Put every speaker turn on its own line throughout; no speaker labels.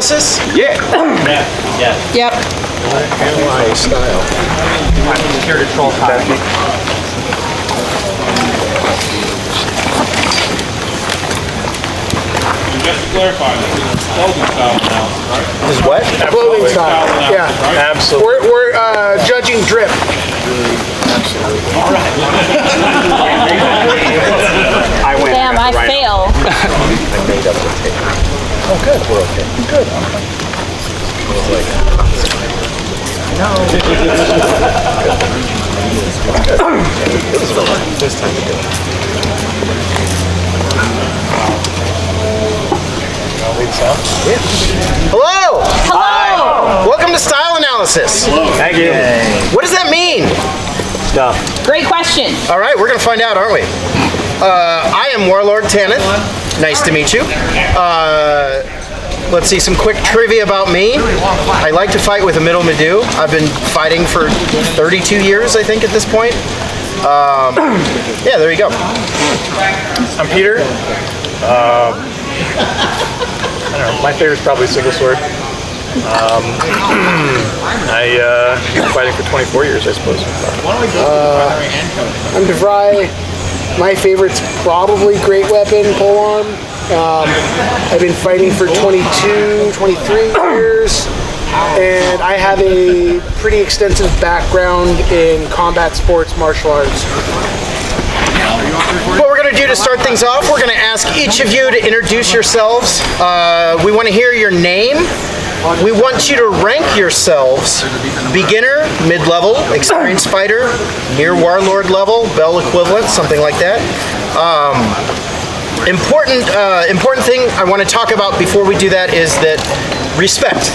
analysis?
Yeah.
Yep.
Analyze style.
Here to troll time.
Just to clarify, this is a clothing style analysis, right?
Is what?
Clothing style. Yeah.
Absolutely.
We're judging drip.
I went.
Damn, I fail.
I made up the tape. Oh, good. We're okay. Good. This time to do it. Yeah. Hello!
Hello!
Welcome to Style Analysis.
Thank you.
What does that mean?
Stuff.
Great question.
All right, we're going to find out, aren't we? I am Warlord Tanath. Nice to meet you. Let's see, some quick trivia about me. I like to fight with a middle Medu. I've been fighting for 32 years, I think, at this point. Yeah, there you go.
I'm Peter. I don't know, my favorite's probably single sword. I've been fighting for 24 years, I suppose.
I'm Devry. My favorite's probably Great Weapon, Polearm. I've been fighting for 22, 23 years. And I have a pretty extensive background in combat sports, martial arts.
What we're going to do to start things off, we're going to ask each of you to introduce yourselves. We want to hear your name. We want you to rank yourselves: beginner, mid-level, experienced fighter, near warlord level, bell equivalent, something like that. Important thing I want to talk about before we do that is that respect.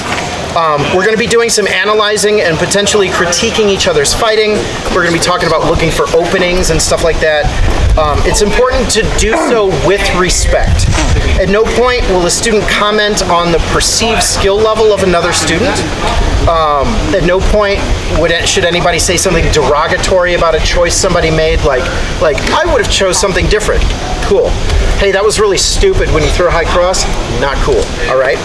We're going to be doing some analyzing and potentially critiquing each other's fighting. We're going to be talking about looking for openings and stuff like that. It's important to do so with respect. At no point will a student comment on the perceived skill level of another student. At no point should anybody say something derogatory about a choice somebody made, like I would have chose something different. Cool. Hey, that was really stupid when you threw a high cross. Not cool. All right.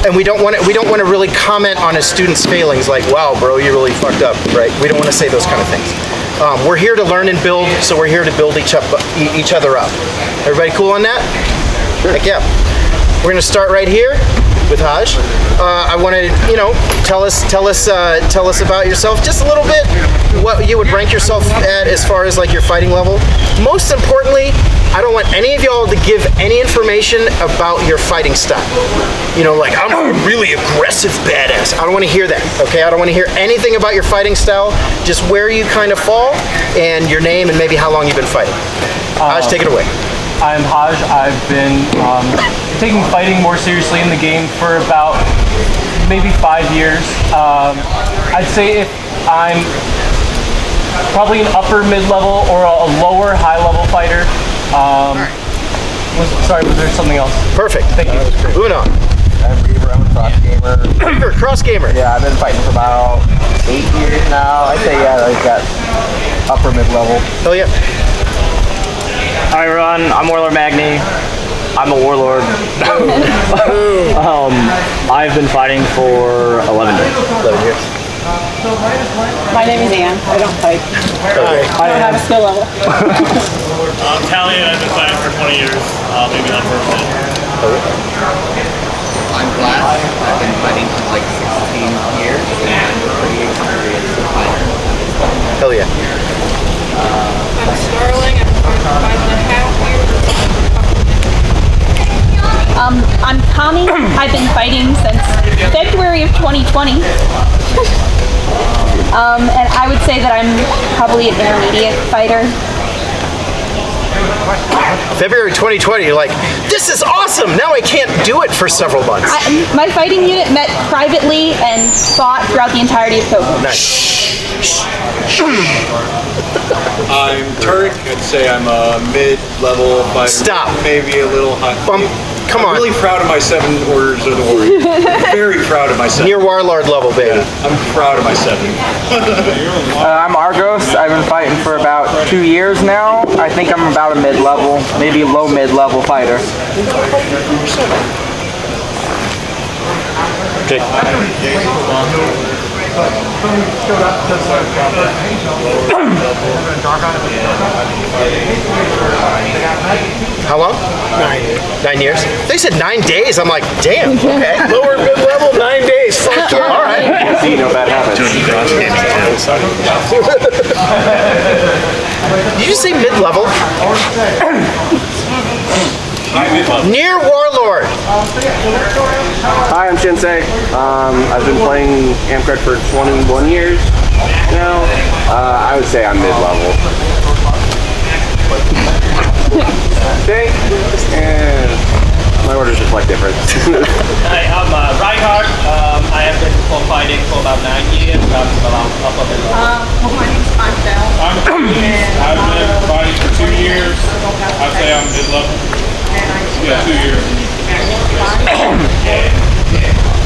And we don't want to really comment on a student's failings, like, wow, bro, you really fucked up, right? We don't want to say those kind of things. We're here to learn and build, so we're here to build each other up. Everybody cool on that? Sure. Heck yeah. We're gonna start right here with Haj. I want to, tell us about yourself just a little bit. What you would rank yourself at as far as like your fighting level. Most importantly, I don't want any of y'all to give any information about your fighting style. Like, I'm a really aggressive badass. I don't want to hear that, okay? I don't want to hear anything about your fighting style, just where you kind of fall, and your name, and maybe how long you've been fighting. Haj, take it away.
I'm Haj. I've been taking fighting more seriously in the game for about maybe 5 years. I'd say if I'm probably an upper mid-level or a lower high-level fighter. Was there something else?
Perfect. Thank you. Moving on.
I'm Beaver. I'm a cross gamer.
Beaver, cross gamer.
Yeah, I've been fighting for about 8 years now. I'd say, yeah, like that upper mid-level.
Hell yeah.
Hi, everyone. I'm Warlord Magni. I'm a warlord. I've been fighting for 11 years.
11 years.
My name is Anne. I don't fight. I don't have a skill level.
I'm Italian. I've been fighting for 20 years. Maybe not perfect.
I'm Glass. I've been fighting for like 16 years and I'm a pretty experienced fighter.
Hell yeah.
I'm Starling. I'm 5.5 years.
I'm Kami. I've been fighting since February of 2020. And I would say that I'm probably an intermediate fighter.
February 2020, you're like, this is awesome! Now I can't do it for several months.
My fighting unit met privately and fought throughout the entirety of COVID.
Nice.
I'm Turk. I'd say I'm a mid-level fighter.
Stop.
Maybe a little high.
Come on.
I'm really proud of my 7 orders of the warrior. Very proud of my 7.
Near warlord level, baby.
Yeah, I'm proud of my 7.
I'm Argos. I've been fighting for about 2 years now. I think I'm about a mid-level, maybe low mid-level fighter.
Okay. How long? 9 years. They said 9 days. I'm like, damn. Okay.
Lower mid-level, 9 days. Fuck yeah.
All right.
See, no bad habits.
Did you say mid-level? Near Warlord.
Hi, I'm Shinsei. I've been playing Amcred for 21 years now. I would say I'm mid-level. Okay, and my orders reflect difference.
Hi, I'm Reinhardt. I have been fighting for about 9 years. I'm about up of it.
My name's Antel.
I've been fighting for 2 years. I'd say I'm mid-level. Yeah, 2 years.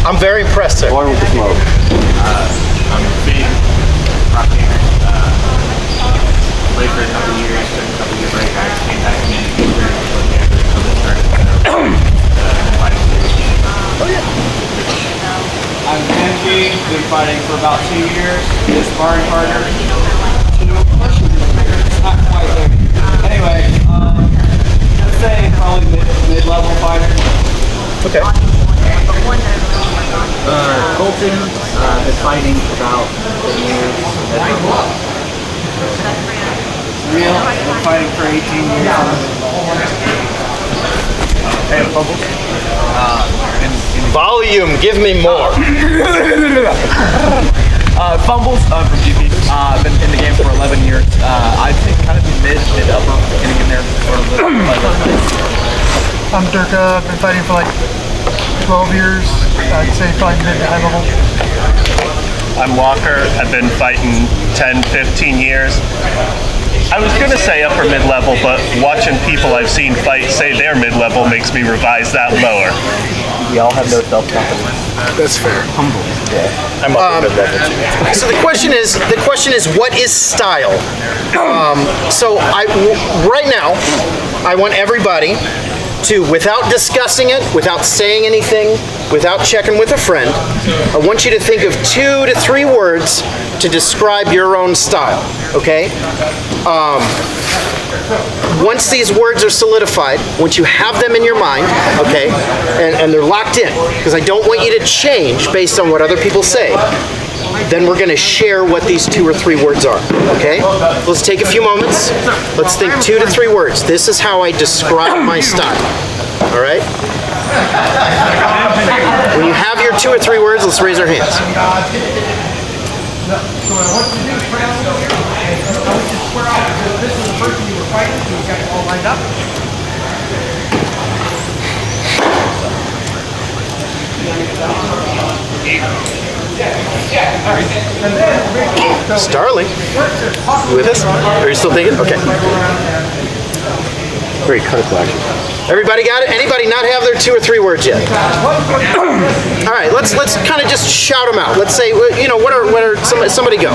I'm very impressed, sir.
Born with the smoke.
I'm big rock gamer. Played for a couple years, took a couple year break. I came back and
I'm Benji, been fighting for about 2 years. This sparring partner. It's not quite there. Anyway, let's say probably mid-level fighter.
Okay.
Colton, been fighting for about 10 years.
Real, been fighting for 18 years. Hey, Bubbles.
Volume. Give me more.
Fumbles from GP. I've been in the game for 11 years. I'd say kind of mid-upper, getting in there sort of
I'm Durka. I've been fighting for like 12 years. I'd say probably mid to high level.
I'm Walker. I've been fighting 10, 15 years. I was going to say upper mid-level, but watching people I've seen fight say they're mid-level makes me revise that lower.
We all have no self-confidence.
That's fair.
Humble.
I'm upper mid-level too.
So the question is, what is style? So right now, I want everybody to, without discussing it, without saying anything, without checking with a friend, I want you to think of 2 to 3 words to describe your own style, okay? Once these words are solidified, once you have them in your mind, okay, and they're locked in, because I don't want you to change based on what other people say, then we're going to share what these 2 or 3 words are, okay? Let's take a few moments. Let's think 2 to 3 words. This is how I describe my style, all right? When you have your 2 or 3 words, let's raise our hands. Starling, you with us? Are you still thinking? Okay.
Very critical, actually.
Everybody got it? Anybody not have their 2 or 3 words yet? All right, let's kind of just shout them out. Let's say, you know, what are somebody go?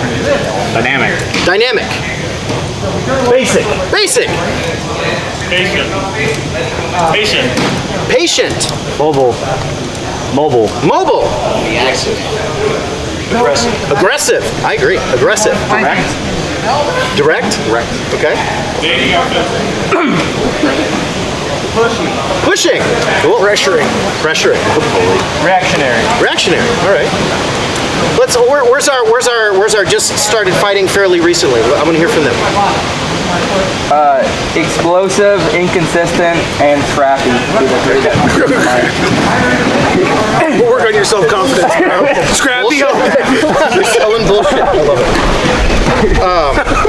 Dynamic.
Dynamic.
Basic.
Basic.
Patient. Patient.
Patient.
Mobile. Mobile.
Mobile.
Aggressive.
Aggressive. I agree. Aggressive.
Direct.
Direct?
Direct.
Okay.
Dating
Pushing. Cool. Pressuring. Pressuring.
Reactionary.
Reactionary. All right. Let's. Where's our just started fighting fairly recently? I want to hear from them.
Explosive, inconsistent, and scrappy.
We'll work on your self-confidence, bro. Scrappy.
You're selling bullshit. I love it.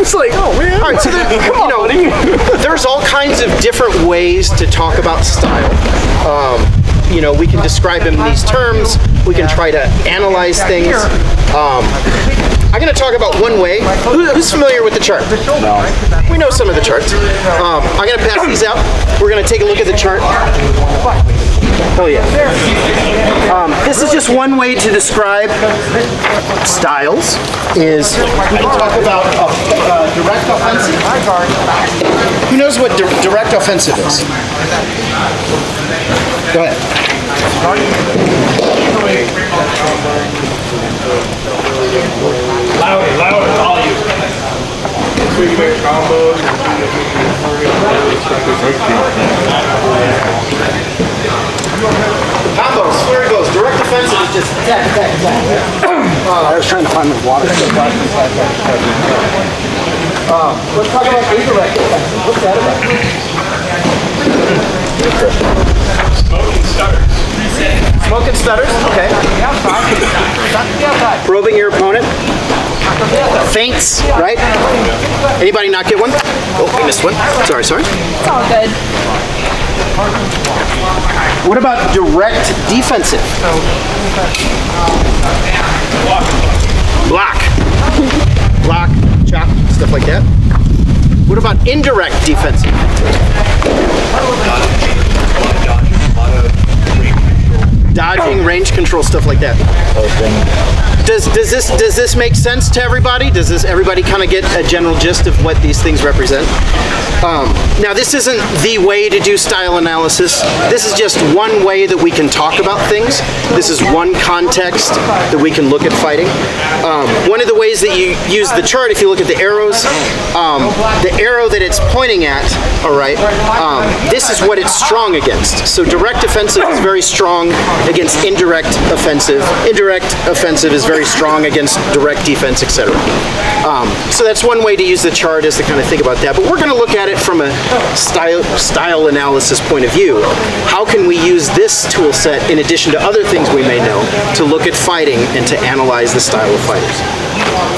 It's like, oh man.
All right, so there's all kinds of different ways to talk about style. You know, we can describe them in these terms. We can try to analyze things. I'm going to talk about one way. Who's familiar with the chart?
No.
We know some of the charts. I'm going to pass these out. We're going to take a look at the chart. Oh yeah. This is just one way to describe styles. Is we can talk about direct offensive. Who knows what direct offensive is? Go ahead.
Louder, louder, all you. So you make combos.
Combos, flurry blows, direct defensive is just attack.
I was trying to find the water.
Let's talk about indirect defensive. What's that about?
Smoking stutters.
Smoking stutters? Okay. Probing your opponent. Feints, right? Anybody not get one? Oh, we missed one. Sorry.
It's all good.
What about direct defensive? Block, chop, stuff like that. What about indirect defensive? Dodging, range control, stuff like that. Does this make sense to everybody? Does everybody kind of get a general gist of what these things represent? Now, this isn't the way to do style analysis. This is just one way that we can talk about things. This is one context that we can look at fighting. One of the ways that you use the chart, if you look at the arrows, the arrow that it's pointing at, all right, this is what it's strong against. So direct offensive is very strong against indirect offensive. Indirect offensive is very strong against direct defense, etc. So that's one way to use the chart, is to kind of think about that. But we're going to look at it from a style analysis point of view. How can we use this tool set, in addition to other things we may know, to look at fighting and to analyze the style of fighters?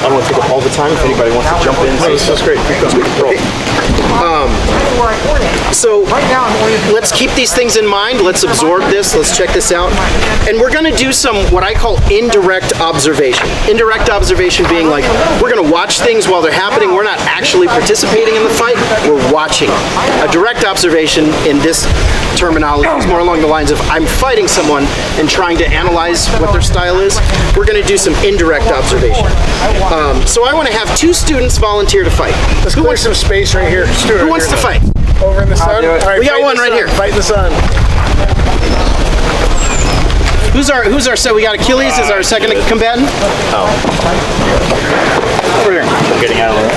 I don't want to take up all the time. If anybody wants to jump in,
This is great. Keep going.
okay. So let's keep these things in mind. Let's absorb this. Let's check this out. And we're going to do some what I call indirect observation. Indirect observation being like, we're going to watch things while they're happening. We're not actually participating in the fight. We're watching. A direct observation in this terminology is more along the lines of, I'm fighting someone and trying to analyze what their style is. We're going to do some indirect observation. So I want to have 2 students volunteer to fight.
Let's clear some space right here.
Who wants to fight?
Over in the sun? All right,
We got one right here.
Fight in the sun.
Who's our so we got Achilles as our second combatant? Over here.
I'm getting out of there.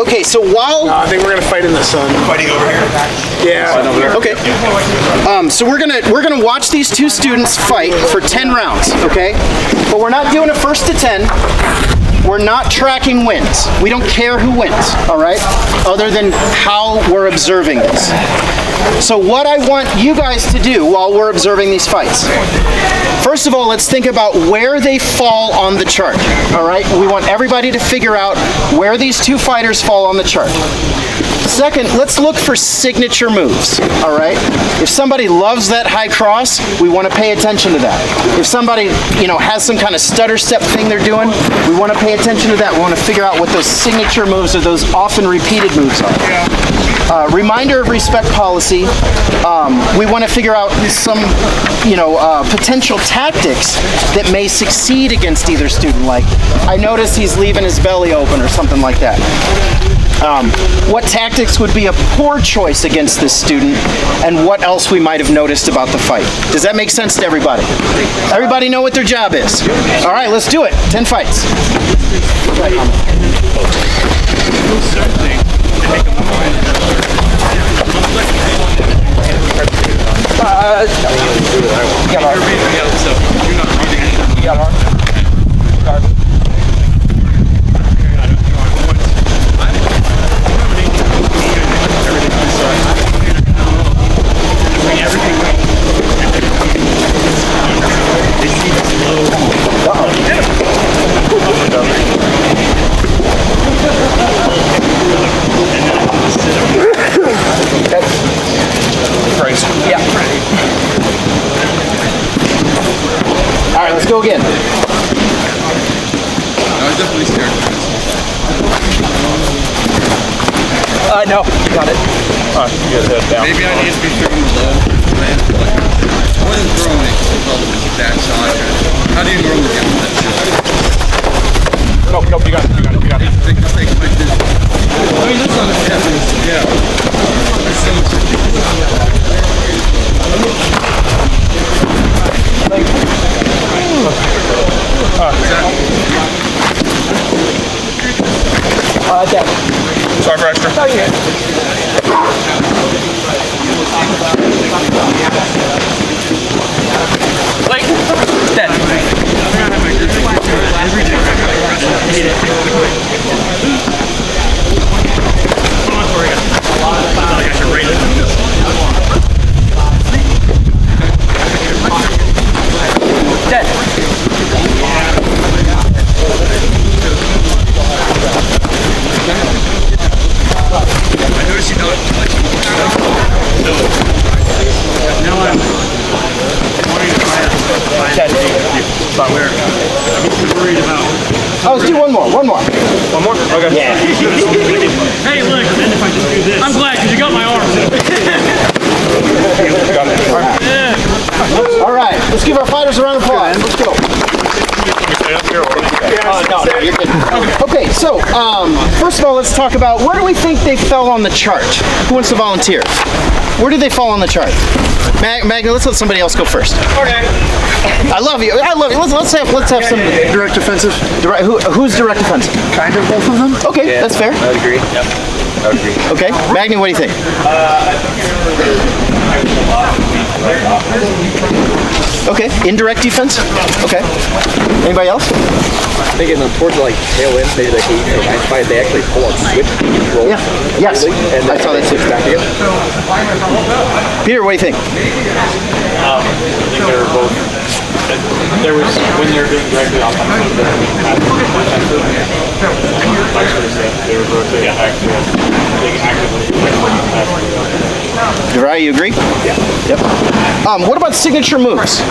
Okay, so while
I think we're gonna fight in the sun.
Fighting over here.
Yeah.
okay, so we're gonna watch these 2 students fight for 10 rounds. Okay, but we're not doing it first to 10. We're not tracking wins. We don't care who wins, all right? Other than how we're observing this. So what I want you guys to do while we're observing these fights, first of all, let's think about where they fall on the chart, all right? We want everybody to figure out where these 2 fighters fall on the chart. Second, let's look for signature moves, all right? If somebody loves that high cross, we want to pay attention to that. If somebody, has some kind of stutter step thing they're doing, we want to pay attention to that. We want to figure out what those signature moves or those often repeated moves are. Reminder of respect policy. We want to figure out some, potential tactics that may succeed against either student. Like, I notice he's leaving his belly open or something like that. What tactics would be a poor choice against this student, and what else we might have noticed about the fight. Does that make sense to everybody? Everybody know what their job is? All right, let's do it. 10 fights. All right, let's go again.
I was definitely scared.
No, got it.
You guys head down.
Maybe I need to be throwing low. I wasn't throwing it because of that shot. How do you normally get that shot?
Nope, you got it.
Take like this. I mean, that's not a difference. Yeah.
Like, dead. Dead.
I noticed you know now I'm wanting to try to find where I'm worried about.
Oh, let's do one more.
One more? Okay.
Yeah.
Hey, look, if I just do this. I'm glad because you got my arm.
All right, let's give our fighters a round of applause. Let's go. No, you're good. Okay, so first of all, let's talk about where do we think they fell on the chart? Who wants to volunteer? Where did they fall on the chart? Magna, let's let somebody else go first.
Okay.
I love you. Let's have some
Direct offensive.
Who's direct offensive?
Kind of both of them.
Okay, that's fair.
I would agree. Yep. I would agree.
Okay, Magna, what do you think? Okay, indirect defense. Okay. Anybody else?
I think towards the tail end, maybe the heat fight, they actually pull out switch control.
Yeah. Yes.
And
I saw that too.
Back again.
Peter, what do you think?
I think they were both. There was when they were being directly offensive, vice versa. They were rotating back to being actively.
Devry, you agree? Yeah. Yep. What about signature moves?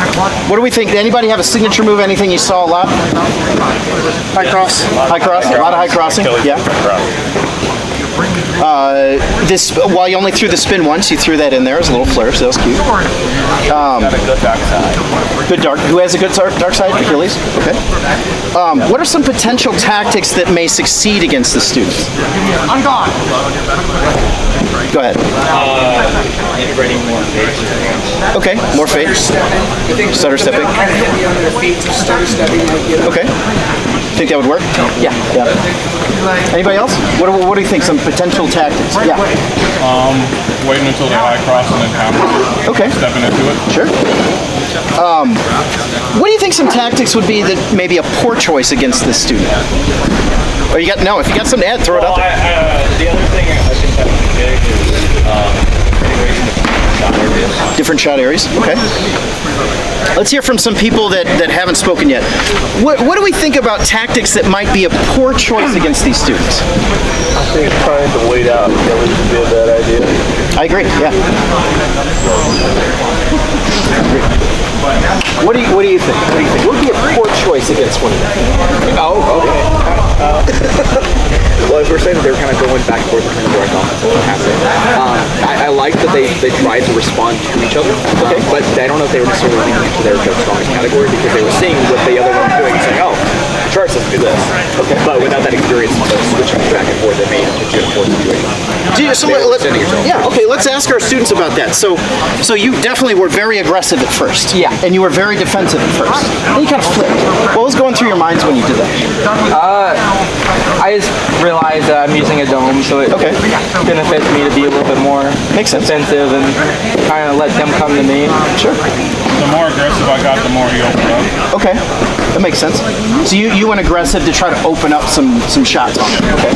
What do we think? Anybody have a signature move? Anything you saw a lot?
High cross.
High cross. A lot of high crossing. Yeah. This while you only threw the spin once, you threw that in there as a little flare, so that was cute. Good dark. Who has a good dark side? Achilles. Okay. What are some potential tactics that may succeed against the students?
I'm gone.
Go ahead.
Integrating more fades.
Okay. More fade. Stutter stepping. Okay. Think that would work? Yeah. Yeah. Anybody else? What do you think? Some potential tactics? Yeah.
Waiting until they high cross and then counter.
Okay.
Stepping into it.
Sure. What do you think some tactics would be that maybe a poor choice against this student? Or if you got something to add, throw it out there.
The other thing I think that would be big is
Different shot areas. Okay. Let's hear from some people that haven't spoken yet. What do we think about tactics that might be a poor choice against these students?
I think trying to wait out would be a bad idea.
I agree. Yeah. What do you think? What would be a poor choice against one of them?
Oh, okay. Well, as we were saying that they were kind of going back and forth between the direct offensive and passive. I like that they tried to respond to each other, but I don't know if they were necessarily leaning into their strongest category because they were seeing what the other one was doing and saying, oh, the chart says do this. Okay. But without that experience of switching back and forth, it made it a poor situation.
Okay, let's ask our students about that. So you definitely were very aggressive at first.
Yeah.
And you were very defensive at first. Then you kind of flipped. What was going through your minds when you did that?
I just realized that I'm using a dome, so it benefits me to be a little bit more defensive and kind of let them come to me.
Sure.
The more aggressive I got, the more he opened up.
Okay, that makes sense. So you went aggressive to try to open up some shots on it. Okay.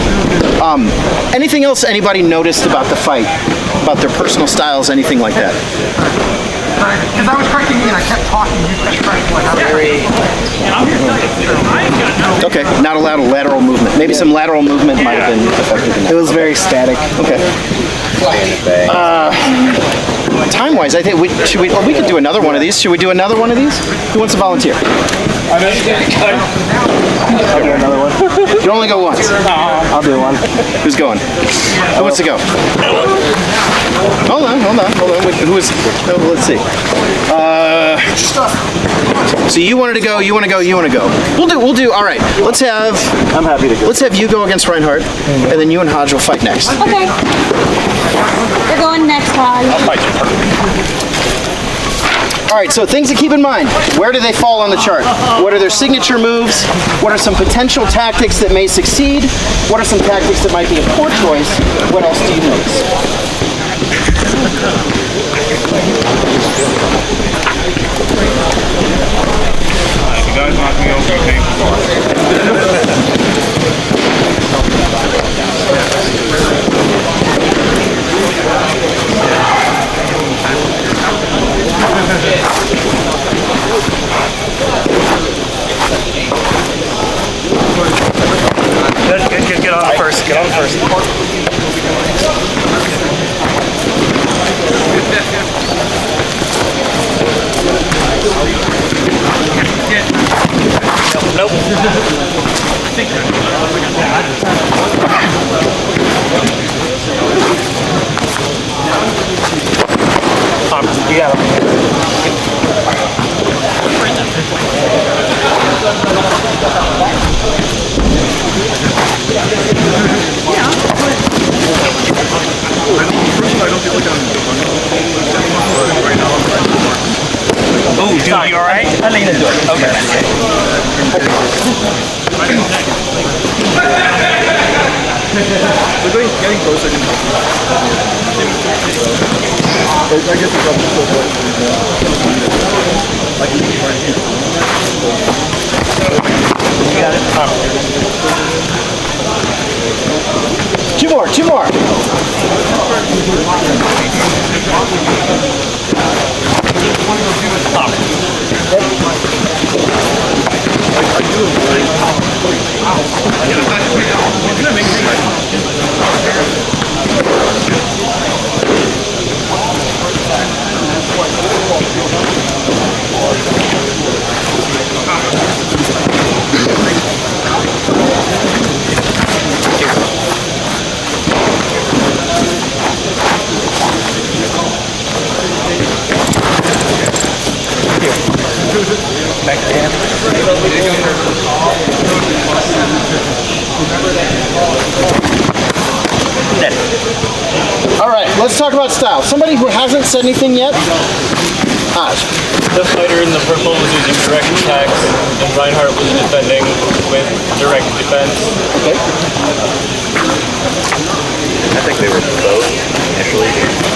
Anything else anybody noticed about the fight? About their personal styles, anything like that?
Because I was correcting you and I kept talking, you kept correcting like
Okay, not a lot of lateral movement. Maybe some lateral movement might have been effective.
It was very static.
Okay. Time-wise, I think we could do another one of these. Should we do another one of these? Who wants to volunteer?
I'll do another one.
You can only go once.
I'll do one.
Who's going? Who wants to go? Hold on. Let's see. So you wanted to go, you want to go. We'll do, all right. I'm happy to go. Let's have you go against Reinhardt, and then you and Hodge will fight next.
Okay. You're going next, Todd.
I'll fight you.
All right, so things to keep in mind. Where do they fall on the chart? What are their signature moves? What are some potential tactics that may succeed? What are some tactics that might be a poor choice? What else do you notice?
If you guys knock me over, you pay for
Get on first. Get on first. Nope. You got
Oh, dude, you alright?
I think that's good. Okay.
We're getting closer. I guess it's up to
You got it. Two more. All right, let's talk about style. Somebody who hasn't said anything yet.
The fighter in the purple was using direct attacks, and Reinhardt was defending with direct defense.
Okay.
I think they were both initially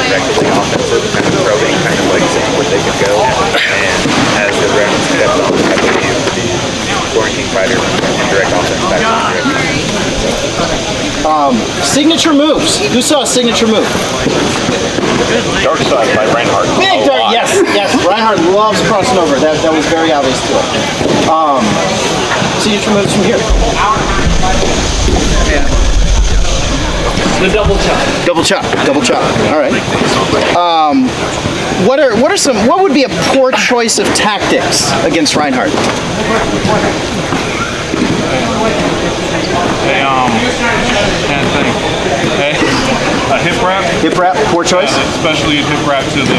directly offensive, kind of probing, kind of like seeing where they could go. And as the rounds kept on, I believe the quarantine fighter and direct offense back to
Signature moves. Who saw a signature move?
Dark Side by Reinhardt.
Big Dark. Yes. Reinhardt loves crossing over. That was very obvious to him. Signature moves from here.
The double chop.
Double chop. All right. What would be a poor choice of tactics against Reinhardt?
Can't think. Hey, a hip wrap.
Hip wrap, poor choice.
Especially a hip wrap to the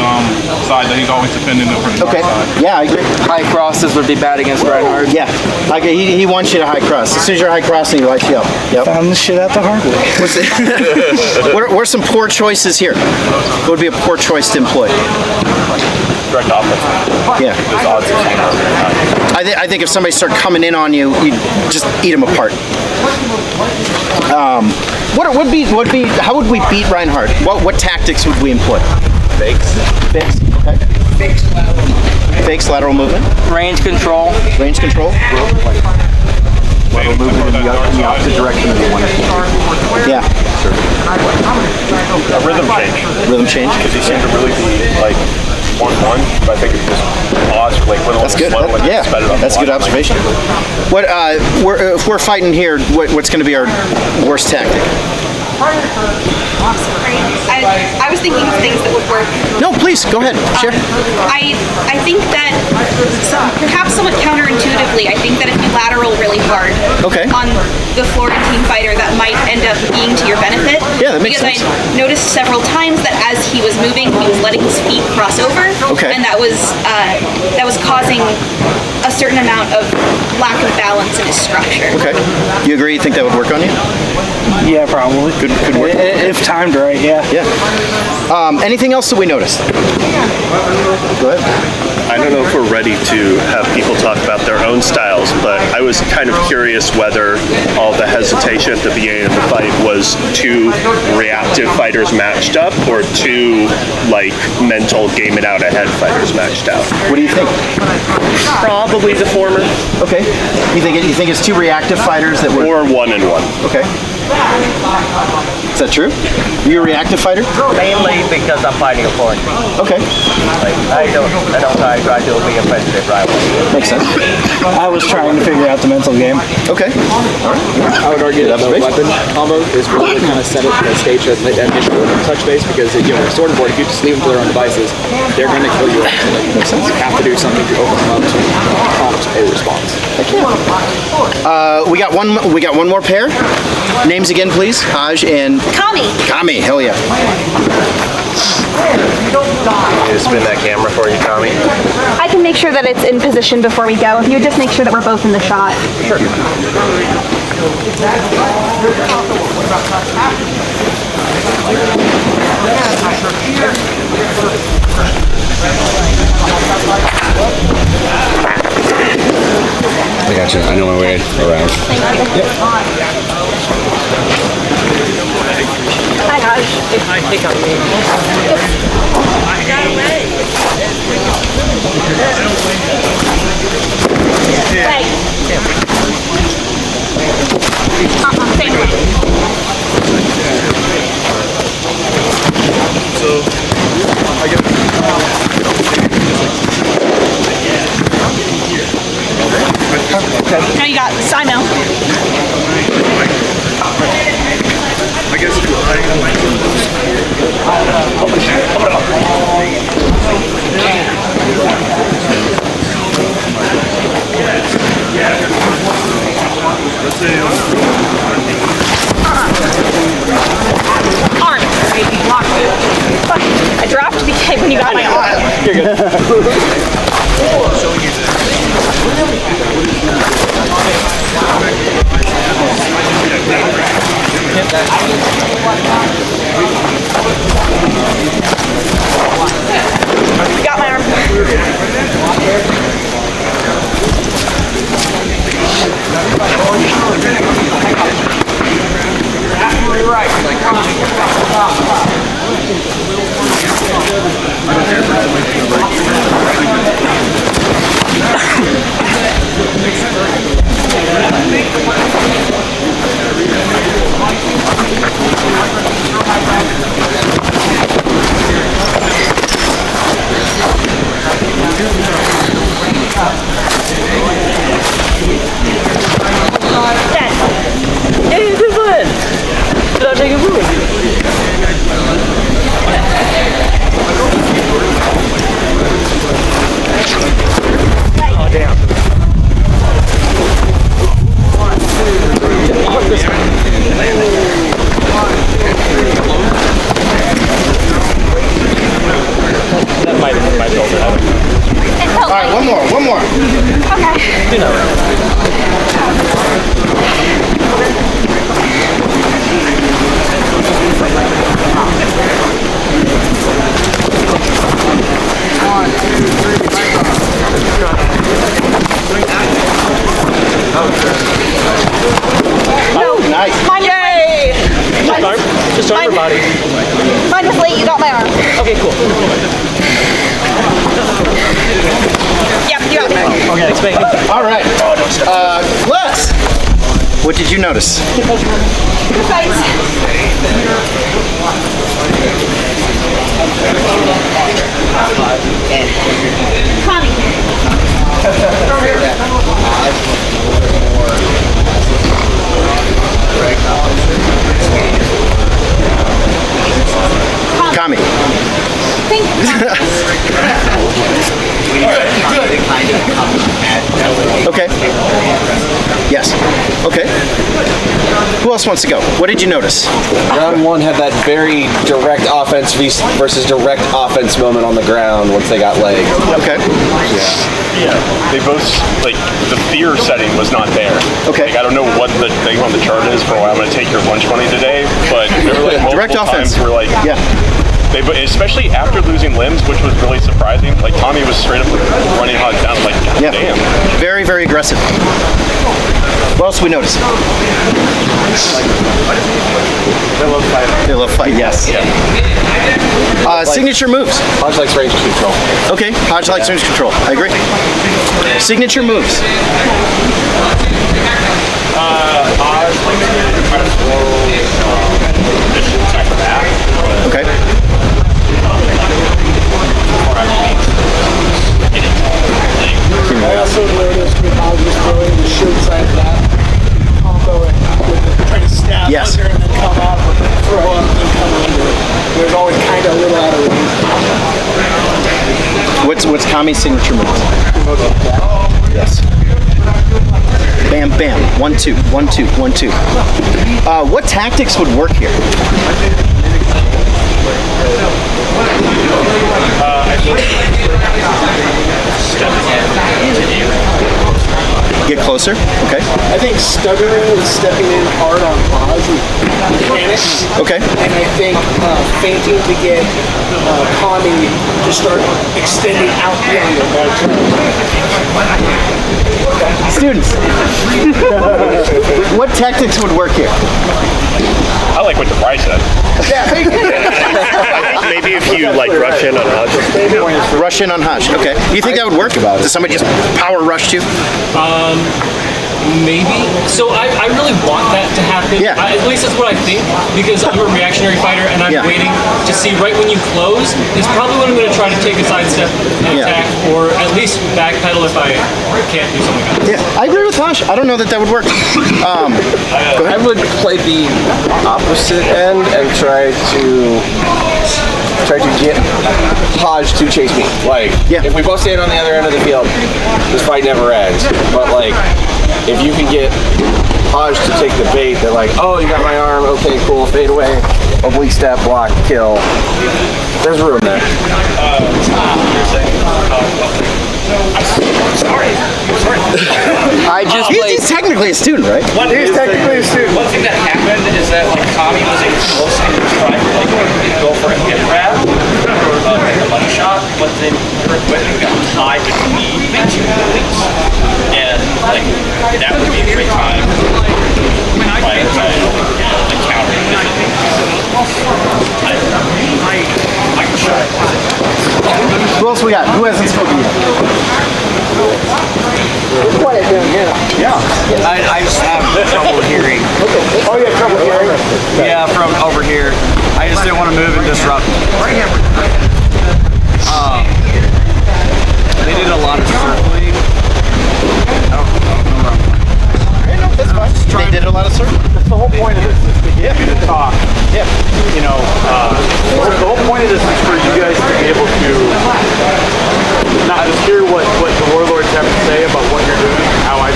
side that he's always defending the front
Okay.
side.
Yeah, I agree.
High crosses would be bad against Reinhardt.
Yeah. Like he wants you to high cross. As soon as you're high crossing, he lights you up. Yep.
Found the shit out the hard way.
What are some poor choices here? What would be a poor choice to employ?
Direct offense.
Yeah.
Those odds are
I think if somebody started coming in on you, you just eat them apart. How would we beat Reinhardt? What tactics would we employ?
fakes.
Okay. Fakes, lateral movement.
Range control.
Lateral movement in the opposite direction of the one.
Yeah.
A rhythm change. Because he seemed to really be like 1-1, but I think it's just odds like when
That's good. That's a good observation. What if we're fighting here? What's going to be our worst tactic?
I was thinking of things that would work.
No, please go ahead. Share.
I think that perhaps somewhat counterintuitively, I think that if you lateral really hard on the Florentine fighter, that might end up being to your benefit.
Yeah, that makes sense.
Because I noticed several times that as he was moving, he was letting his feet cross over, and that was causing a certain amount of lack of balance in his structure.
Okay. You agree? You think that would work on you?
Yeah, probably.
Could work.
If timed right, yeah.
Yeah. Anything else that we noticed? Go ahead.
I don't know if we're ready to have people talk about their own styles, but I was kind of curious whether all the hesitation at the beginning of the fight was two reactive fighters matched up or two like mental game it out ahead fighters matched out.
What do you think?
Probably the former.
Okay. You think it's two reactive fighters that were...
Or 1-1.
Okay. Is that true? Are you a reactive fighter?
Mainly because I'm fighting a foreign team.
Okay.
Like, I don't try to be a friendship rival.
Makes sense.
I was trying to figure out the mental game.
Okay.
I would argue that the weapon combo is really kind of set it the stage as an initial touch base because with a sword and board, if you just leave them to their own devices, they're going to kill you. Makes sense. You have to do something to open them up to prompt a response.
We got one more pair. Names again, please. Haj and Kami. Hell yeah.
You spin that camera for you, Tommy.
I can make sure that it's in position before we go. If you would just make sure that we're both in the shot.
Sure.
I got you. I know my way around.
Hi, Haj. Hey. Same way.
So, I guess.
Okay. Now you got Sino.
I guess
Arm. I dropped the cake when you got my arm.
You're good.
Got my arm.
One more.
Okay.
You know.
Oh, nice.
Mine Yay!
Just arm or body?
Mine was late, you got my arm.
Okay, cool.
Yep, you got me.
Okay, thanks, Megan.
All right. Les, what did you notice?
Good fights.
Kami.
Thank you.
Okay. Yes. Okay. Who else wants to go? What did you notice?
Round one had that very direct offense versus direct offense moment on the ground once they got legged.
Okay.
Yeah. They both, like, the fear setting was not there.
Okay.
Like, I don't know what the thing on the chart is for why I'm going to take your lunch money today, but there were, like,
direct offense.
Times where, like,
yeah.
They, especially after losing limbs, which was really surprising. Like, Tommy was straight up running hot down, like,
yeah.
damn.
Very, very aggressive. What else we notice?
They love fight.
They love fight, yes.
Yeah.
Signature moves.
Hodge likes range control.
Okay, Hodge likes range control. I agree. Signature moves.
Hodge likes to try to slow positions like that.
Okay.
I also noticed when Hodge was throwing the shirt side of that combo and trying to stab under and then come up and then throw up and then come under. It was always kind of a little out of range.
What's Kami's signature move? Yes. Bam, bam. 1, 2, 1, 2, 1, 2. What tactics would work here? Get closer. Okay.
I think stuttering and stepping in hard on Hodge would panic.
Okay.
And I think feinting to get Kami to start extending out beyond the ball.
Students, what tactics would work here?
I like what the price said.
Yeah,
maybe if you like rush in on Hodge.
Rush in on Hodge. Okay. Do you think that would work? Does somebody just power rush you?
Maybe. So I really want that to happen.
Yeah.
At least that's what I think, because I'm a reactionary fighter and I'm waiting to see right when you close is probably when I'm going to try to take a side step and attack, or at least backpedal if I can't do something else.
Yeah, I agree with Hodge. I don't know that would work.
I would play the opposite end and try to get Hodge to chase me. Like, if we both stand on the other end of the field, this fight never ends. But like, if you can get Hodge to take the bait, they're like, oh, you got my arm, okay, cool, fade away, oblique step, block, kill. There's room there.
I just
He's technically a student, right?
He's technically a student.
One thing that happened is that like Tommy was in close and he was trying to like go for a hip grab or a money shot, but then her equipment got tied between the two buildings, and like that would be a great time to counter I can show it.
Who else we got? Who hasn't spoken yet?
Quiet down here.
Yeah. I just have trouble hearing.
Oh, you have trouble hearing?
Yeah, from over here. I just didn't want to move and disrupt. They did a lot of circling. I don't know.
That's fine. They did a lot of circling.
That's the whole point of this, is to get you to talk.
Yeah.
You know, the whole point of this is for you guys to be able to not just hear what the warlords have to say about what you're doing and how
I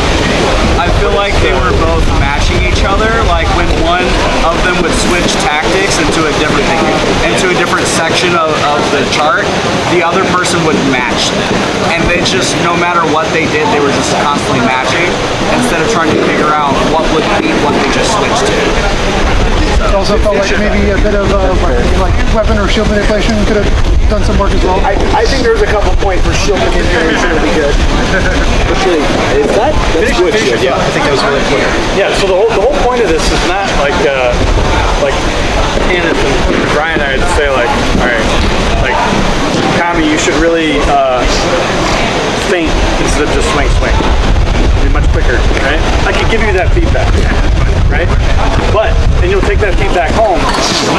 feel like they were both matching each other. Like when one of them would switch tactics into a different section of the chart, the other person would match them. And they just, no matter what they did, they were just constantly matching instead of trying to figure out what would be what they just switched to.
It also felt like maybe a bit of like weapon or shield manipulation could have done some work as well.
I think there's a couple points for shield manipulation would be good.
That's good shit.
Yeah, I think that was really important.
Yeah, so the whole point of this is not like Tanath and Brian and I would say like, all right, like Kami, you should really feint instead of just swing. Be much quicker, right? I could give you that feedback, right? But and you'll take that feedback home.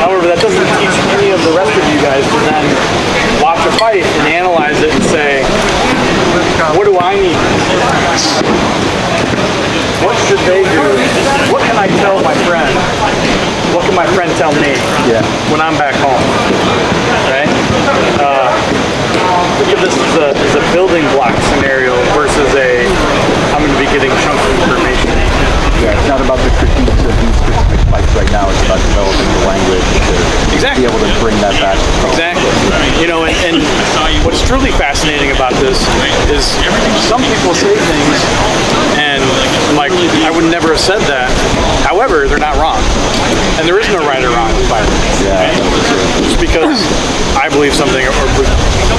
However, that doesn't teach any of the rest of you guys to then watch a fight and analyze it and say, what do I need? What should they do? What can I tell my friend? What can my friend tell me when I'm back home? Right? Look at this as a building block scenario versus I'm going to be getting chunks of information.
Yeah, it's not about the critiques of these specific
would never have said that. However, they're not wrong. And there is no right or wrong fighter. Just because I believe something or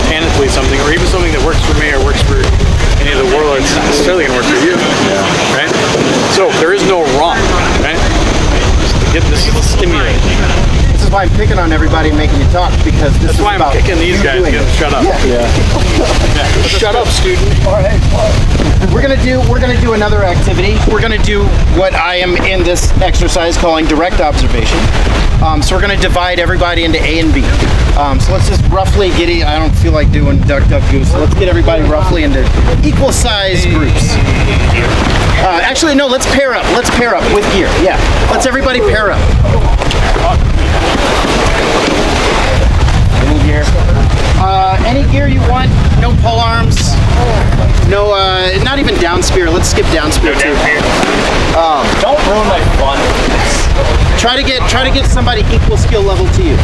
Tanath believes something, or even something that works for me or works for any of the warlords, it's not necessarily going to work for you. Right? So there is no wrong. Right? This is stimulating.
This is why I'm picking on everybody and making you talk, because this
That's
is
why I'm
about
kicking these guys.
doing it.
Shut up.
Yeah.
Shut up, student.
We're gonna do another activity. We're gonna do what I am in this exercise calling direct observation. So we're gonna divide everybody into A and B. So let's just roughly get it. I don't feel like doing duck, duck, goose. So let's get everybody roughly into equal size groups. Actually, no. Let's pair up. Let's pair up with gear. Yeah. Let's everybody pair up. Any gear. Any gear you want. No pole arms. No, not even down spear. Let's skip down spear too.
Don't ruin my fun.
Try to get somebody equal skill level to you.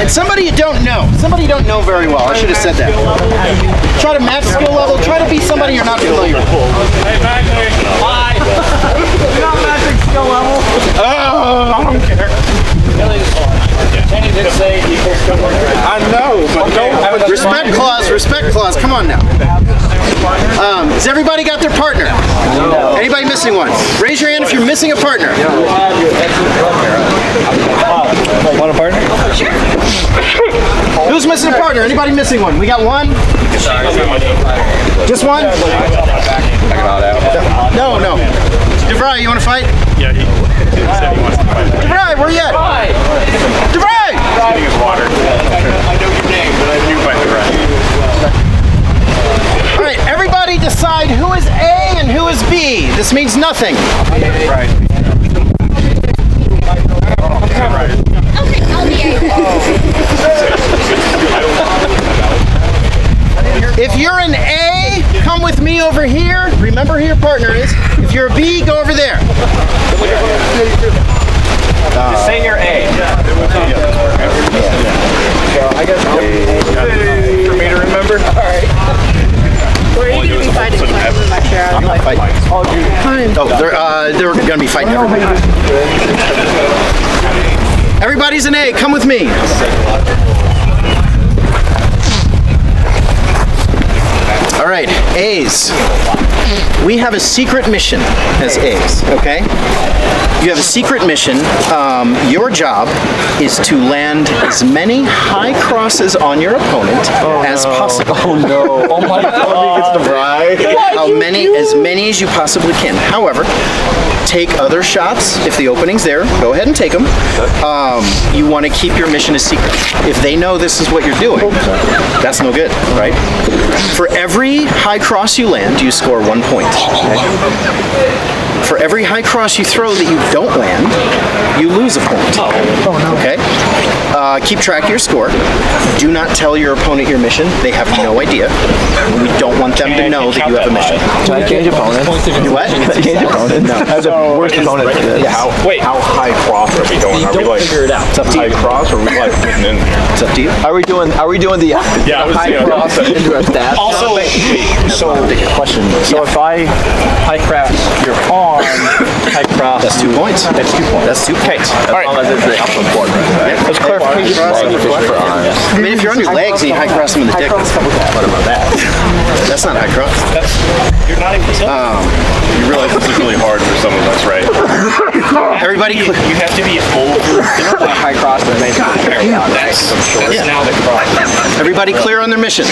And somebody you don't know very well. I should have said that. Try to match skill level. Try to be somebody you're not familiar with.
Hey, back there. Bye. You're not matching skill level.
Oh, I don't care.
Kenny did say equal skill level.
I know, but don't. Respect clause. Respect clause. Come on now. Has everybody got their partner? No. Anybody missing one? Raise your hand if you're missing a partner.
Want a partner?
Sure.
Who's missing a partner? Anybody missing one? We got one? Just one? No. Devry, you want to fight?
Yeah, he said he wants to fight.
Devry, where you at? Devry!
He's getting his water. I know your name, but I knew by the
All right, everybody decide who is A and who is B. This means nothing.
Right.
Okay, I'll be
If you're an A, come with me over here. Remember who your partner is. If you're a B, go over there.
Just say you're A.
I guess
For me to remember?
Where are you going to be fighting?
I'm not fighting. Oh, they're going to be fighting everybody. Everybody's an A. Come with me. All right, A's. We have a secret mission as A's, okay? You have a secret mission. Your job is to land as many high crosses on your opponent as possible.
Oh no. Oh my god. He gets to ride.
As many as you possibly can. However, take other shots. If the opening's there, go ahead and take them. You want to keep your mission a secret. If they know this is what you're doing, that's no good, right? For every high cross you land, you score 1 point. Okay? For every high cross you throw that you don't land, you lose a point. Okay? Keep track of your score. Do not tell your opponent your mission. They have no idea. We don't want them to know that you have a mission.
Can I change opponents?
What?
Change opponents? No. As a worst opponent for this.
How high cross are we going? Are we like
figure it out. It's up to
high
you.
cross, or are we like putting in there?
It's up to you.
Are we doing the
Yeah, I was
high cross into a stat?
Also,
So question. So if I high cross your arm, high cross.
That's 2 points.
That's 2 points.
That's 2 points.
All right. As long as it's the upper board, right? That's clarification. For arms.
I mean, if you're on your legs and you high cross them in the dick, that's what about that? That's not high cross.
you're not even
You realize this is really hard for some of us, right?
Everybody,
you have to be over
high cross and maybe
that's now the cross.
everybody clear on their mission.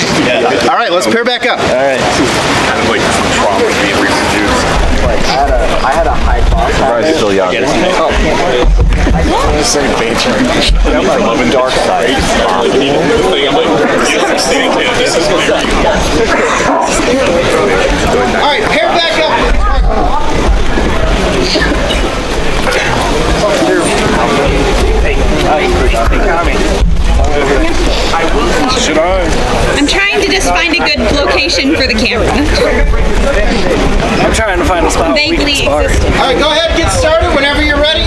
All right, let's pair back up.
All right.
Kind of like some trauma being reproduced.
Like I had a high cross.
Bry's still young.
Say love and dark side.
All right, pair back up.
Should I?
I'm trying to just find a good location for the camera.
I'm trying to find a spot.
Vaguely
All right, go ahead, get started whenever you're ready.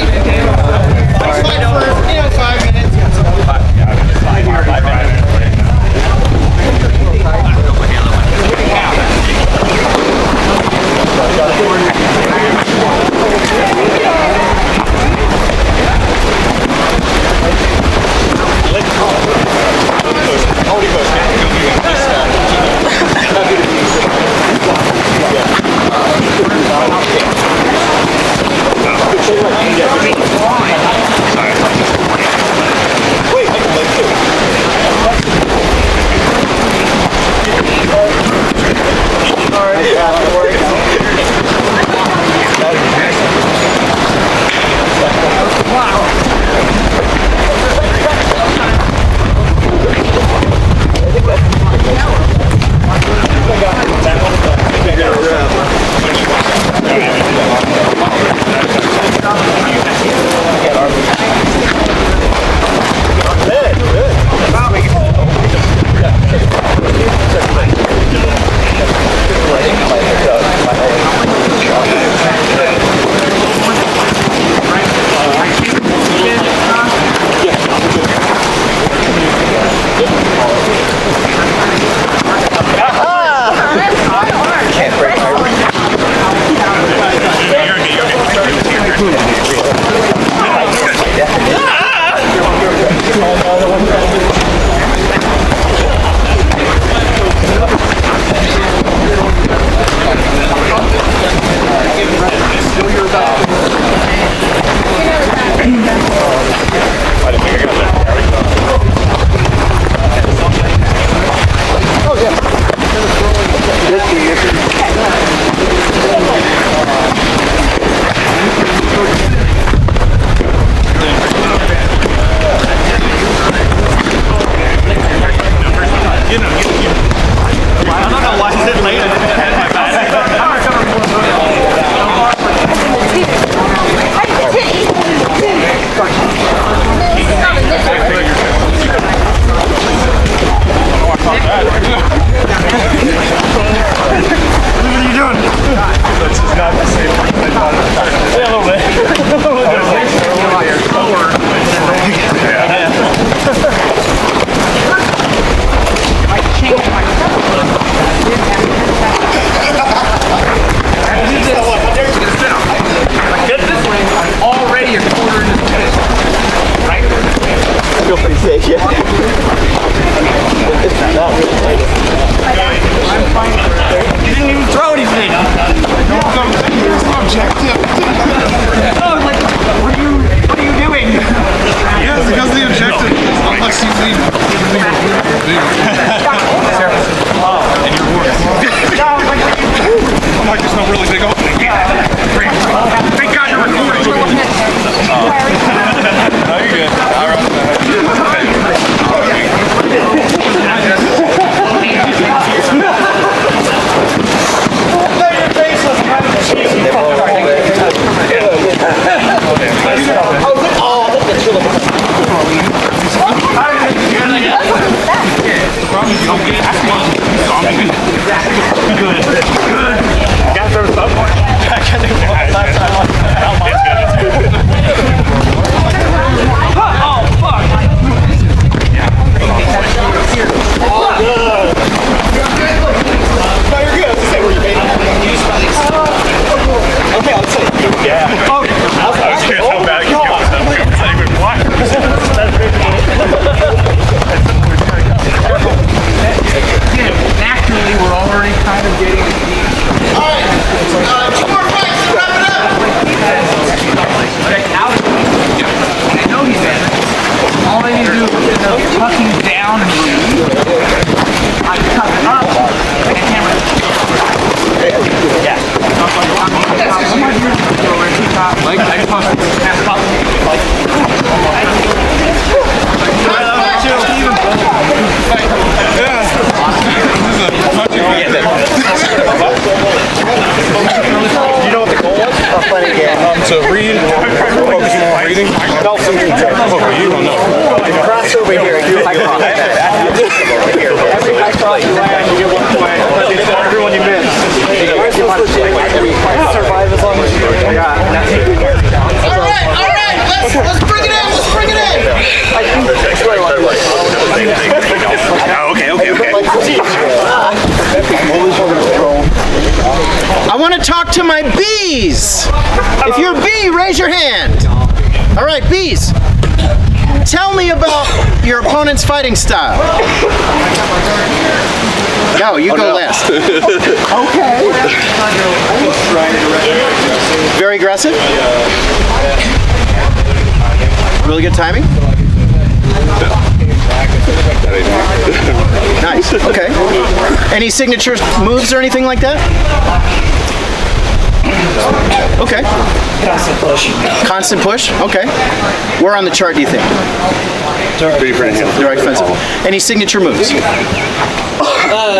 Let's fight for,
Gotta throw some more.
Oh, fuck!
No, you're good. Say where you made it. Okay, I'll say.
Yeah. I was curious how bad it could go with them. It's not even water.
Naturally, we're already kind of getting
Alright, 2 more fights to wrap it up.
check out. I know he's in. All they need to do is tucking down and I tuck it up. Like a camera. Yeah. Like, I just posted this up.
You know what the goal was? To read, focus on reading. You don't know.
Cross over here.
Every high cross you land, you get 1 point. Everyone you miss. Survive as long as you
Alright, let's bring it in, I want to talk to my bees. If you're a bee, raise your hand. Alright, bees. Tell me about your opponent's fighting style. No, you go last. Okay. Very aggressive? Really good timing? Nice, okay. Any signature moves or anything like that? Okay.
Constant push.
Constant push? Okay. Where on the chart do you think? Direct offensive. Any signature moves?
A lot of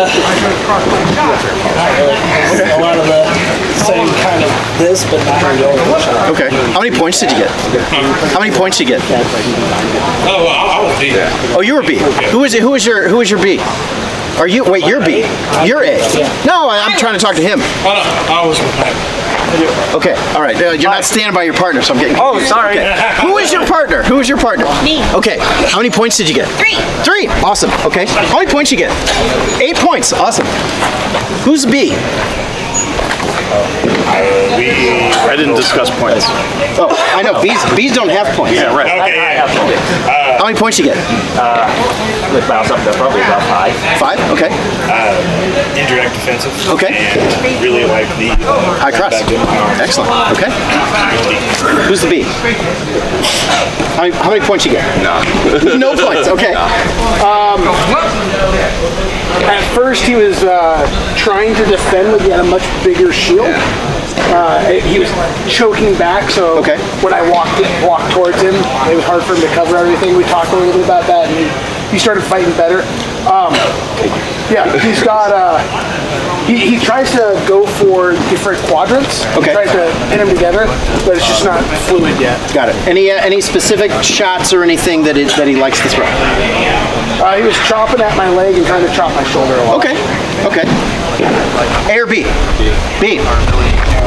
the same kind of this, but not really over.
Okay. How many points did you get? How many points did you get?
Oh, I was B.
Oh, you were B. Who is it? Who is your B? Are you? Wait, you're B. You're A. No, I'm trying to talk to him.
I was with him.
Okay. All right. You're not standing by your partner, so I'm getting.
Oh, sorry.
Okay. Who is your partner? Who is your partner?
Me.
Okay. How many points did you get?
3.
3. Awesome. Okay. How many points you get? 8 points. Awesome. Who's B?
I didn't discuss points.
Oh, I know. Bees don't have points.
Yeah, right.
Okay.
How many points you get?
With mouse up there, probably about 5.
5. Okay.
Indirect defensive.
Okay.
And really like the
high cross. Excellent. Okay. Who's the B? How many points you get? No. No points. Okay.
At first, he was trying to defend when he had a much bigger shield. He was choking back, so when I walked towards him, it was hard for him to cover everything. We talked a little bit about that, and he started fighting better. Yeah, he's got. He tries to go for different quadrants.
Okay.
He tries to pin them together, but it's just not fluid yet.
Got it. Any specific shots or anything that he likes to throw?
He was chopping at my leg and trying to chop my shoulder a lot.
Okay. Okay. A or B? B.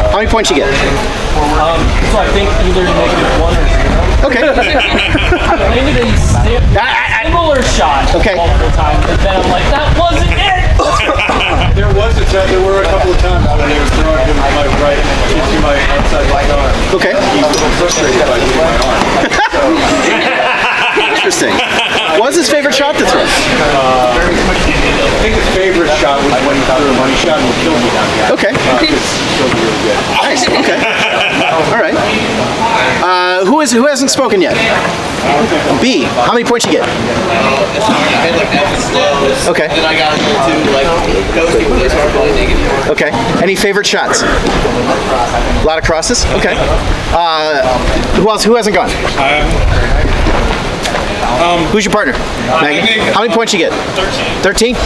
How many points you get?
So I think either -1 or 0.
Okay.
Maybe they similar shot multiple times, but then I'm like, that wasn't it!
There were a couple of times when he was throwing him my right into my outside right arm.
Okay.
He was frustrated by my arm.
Interesting. What was his favorite shot to throw?
I think his favorite shot was when he threw him. When he shot him, he killed me down here.
Okay.
Killed me really good.
Nice. Okay. All right. Who hasn't spoken yet? B. How many points you get? Okay.
Then I got to like ghosting when they start really negative.
Okay. Any favorite shots? A lot of crosses. Okay. Who else? Who hasn't gone? Who's your partner? Maggie. How many points you get? 13. 13? A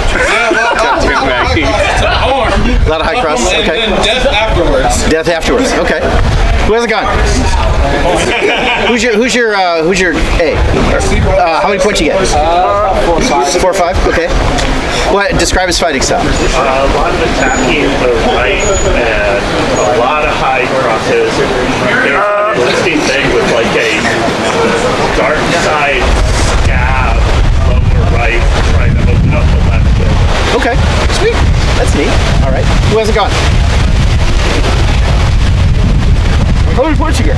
lot of high crosses. Okay.
And then death afterwards.
Death afterwards. Okay. Who hasn't gone? Who's your A? How many points you get? 4 or 5. Okay. What? Describe his fighting style.
A lot of attacking the right and a lot of high crosses. There's an interesting thing with like a dark side scab lower right, trying to open up the left foot.
Okay, sweet. That's neat. All right. Who hasn't gone? How many points you get?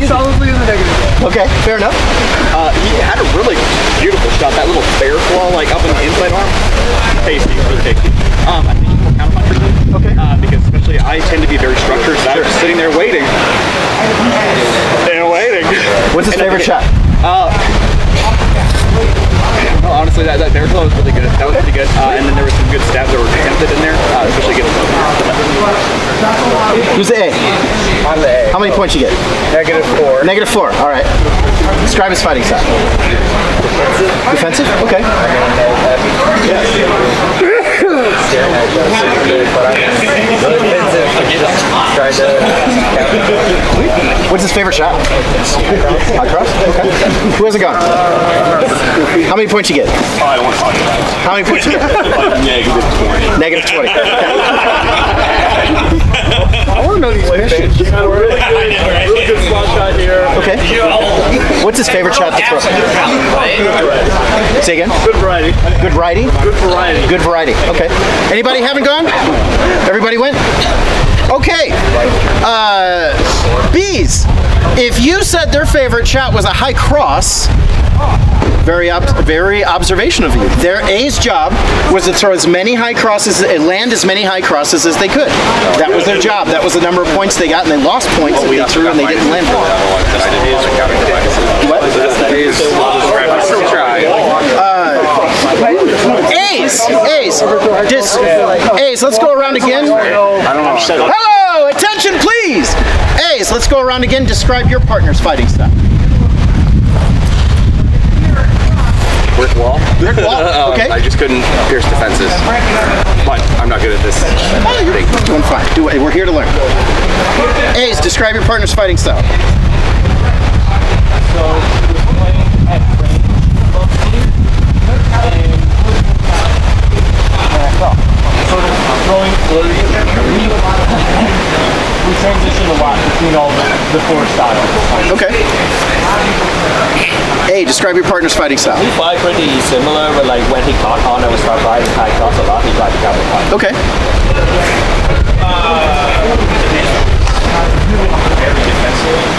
Solidly in the negative.
Okay, fair enough.
He had a really beautiful shot, that little bear claw like up in the inside arm. Tasty, really tasty. I think he's more counterpuncher than me. Okay. Because especially I tend to be very structured, so I was just sitting there waiting. And waiting.
What's his favorite shot?
Well, honestly, that bear claw was really good. That was pretty good. And then there were some good stabs that were attempted in there, especially getting
Who's the A?
I'm the A.
How many points you get?
-4.
-4. All right. Describe his fighting style. Defensive? Okay. What's his favorite shot? High cross? Okay. Who hasn't gone? How many points you get?
I want to
How many points you get?
-20.
-20.
I want to know these missions.
You got a really good slot shot here.
Okay. What's his favorite shot to throw? Say again?
Good variety.
Good variety?
Good variety.
Good variety. Okay. Anybody haven't gone? Everybody went? Okay. Bees. If you said their favorite shot was a high cross, very observation of you. Their A's job was to throw as many high crosses and land as many high crosses as they could. That was their job. That was the number of points they got, and they lost points that they threw and they didn't land. What? A's, let's go around again. Hello, attention please. A's, let's go around again. Describe your partner's fighting style.
Brick wall.
Brick wall, okay.
I just couldn't pierce defenses. But I'm not good at this.
Oh, you're doing fine. We're here to learn. A's, describe your partner's fighting style.
So, we're playing at range mostly, and sort of throwing. We transition a lot between all the four styles.
Okay. A, describe your partner's fighting style.
We fight pretty similar, but like when he caught on, I would start riding high cross a lot. He tried to counter fight.
Okay.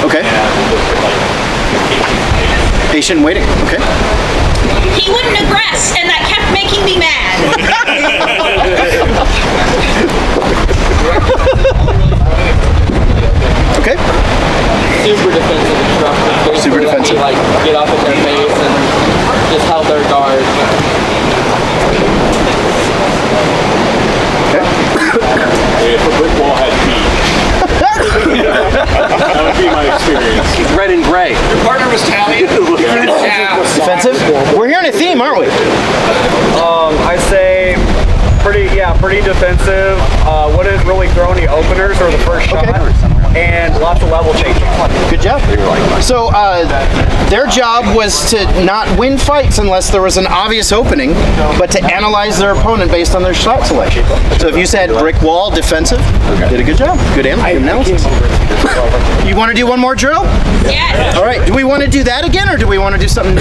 Okay. Patient waiting. Okay.
He wouldn't aggress, and that kept making me mad.
Okay.
Super defensive instructors.
Super defensive.
Like get up in their face and just held their guard.
Okay.
If a brick wall had feet. That would be my experience.
Red and gray.
Your partner was Italian.
Defensive? We're hearing a theme, aren't we?
I'd say pretty defensive. Wouldn't really throw any openers or the first shot. And lots of level changing.
Good job. So their job was to not win fights unless there was an obvious opening, but to analyze their opponent based on their shot selection. So if you said brick wall, defensive, did a good job. Good analysis. You want to do one more drill?
Yes.
All right. Do we want to do that again, or do we want to do something?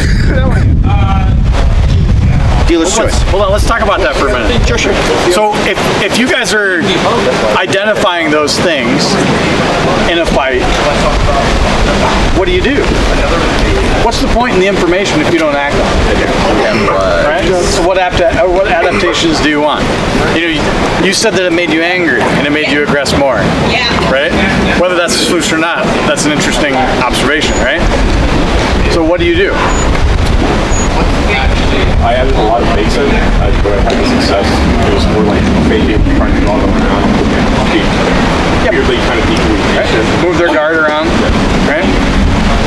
Dealer's choice.
Hold on, let's talk about that for a minute.
Sure.
So if you guys are identifying those things in a fight, what do you do? What's the point in the information if you don't act on it? Right? So what adaptations do you want? You said that it made you angry and it made you aggress more.
Yeah.
Right? Whether that's a solution or not, that's an interesting observation, right? So what do you do?
I added a lot of basic, but I had success. It was more like faking, trying to draw them around, weirdly kind of decrease.
Move their guard around, right?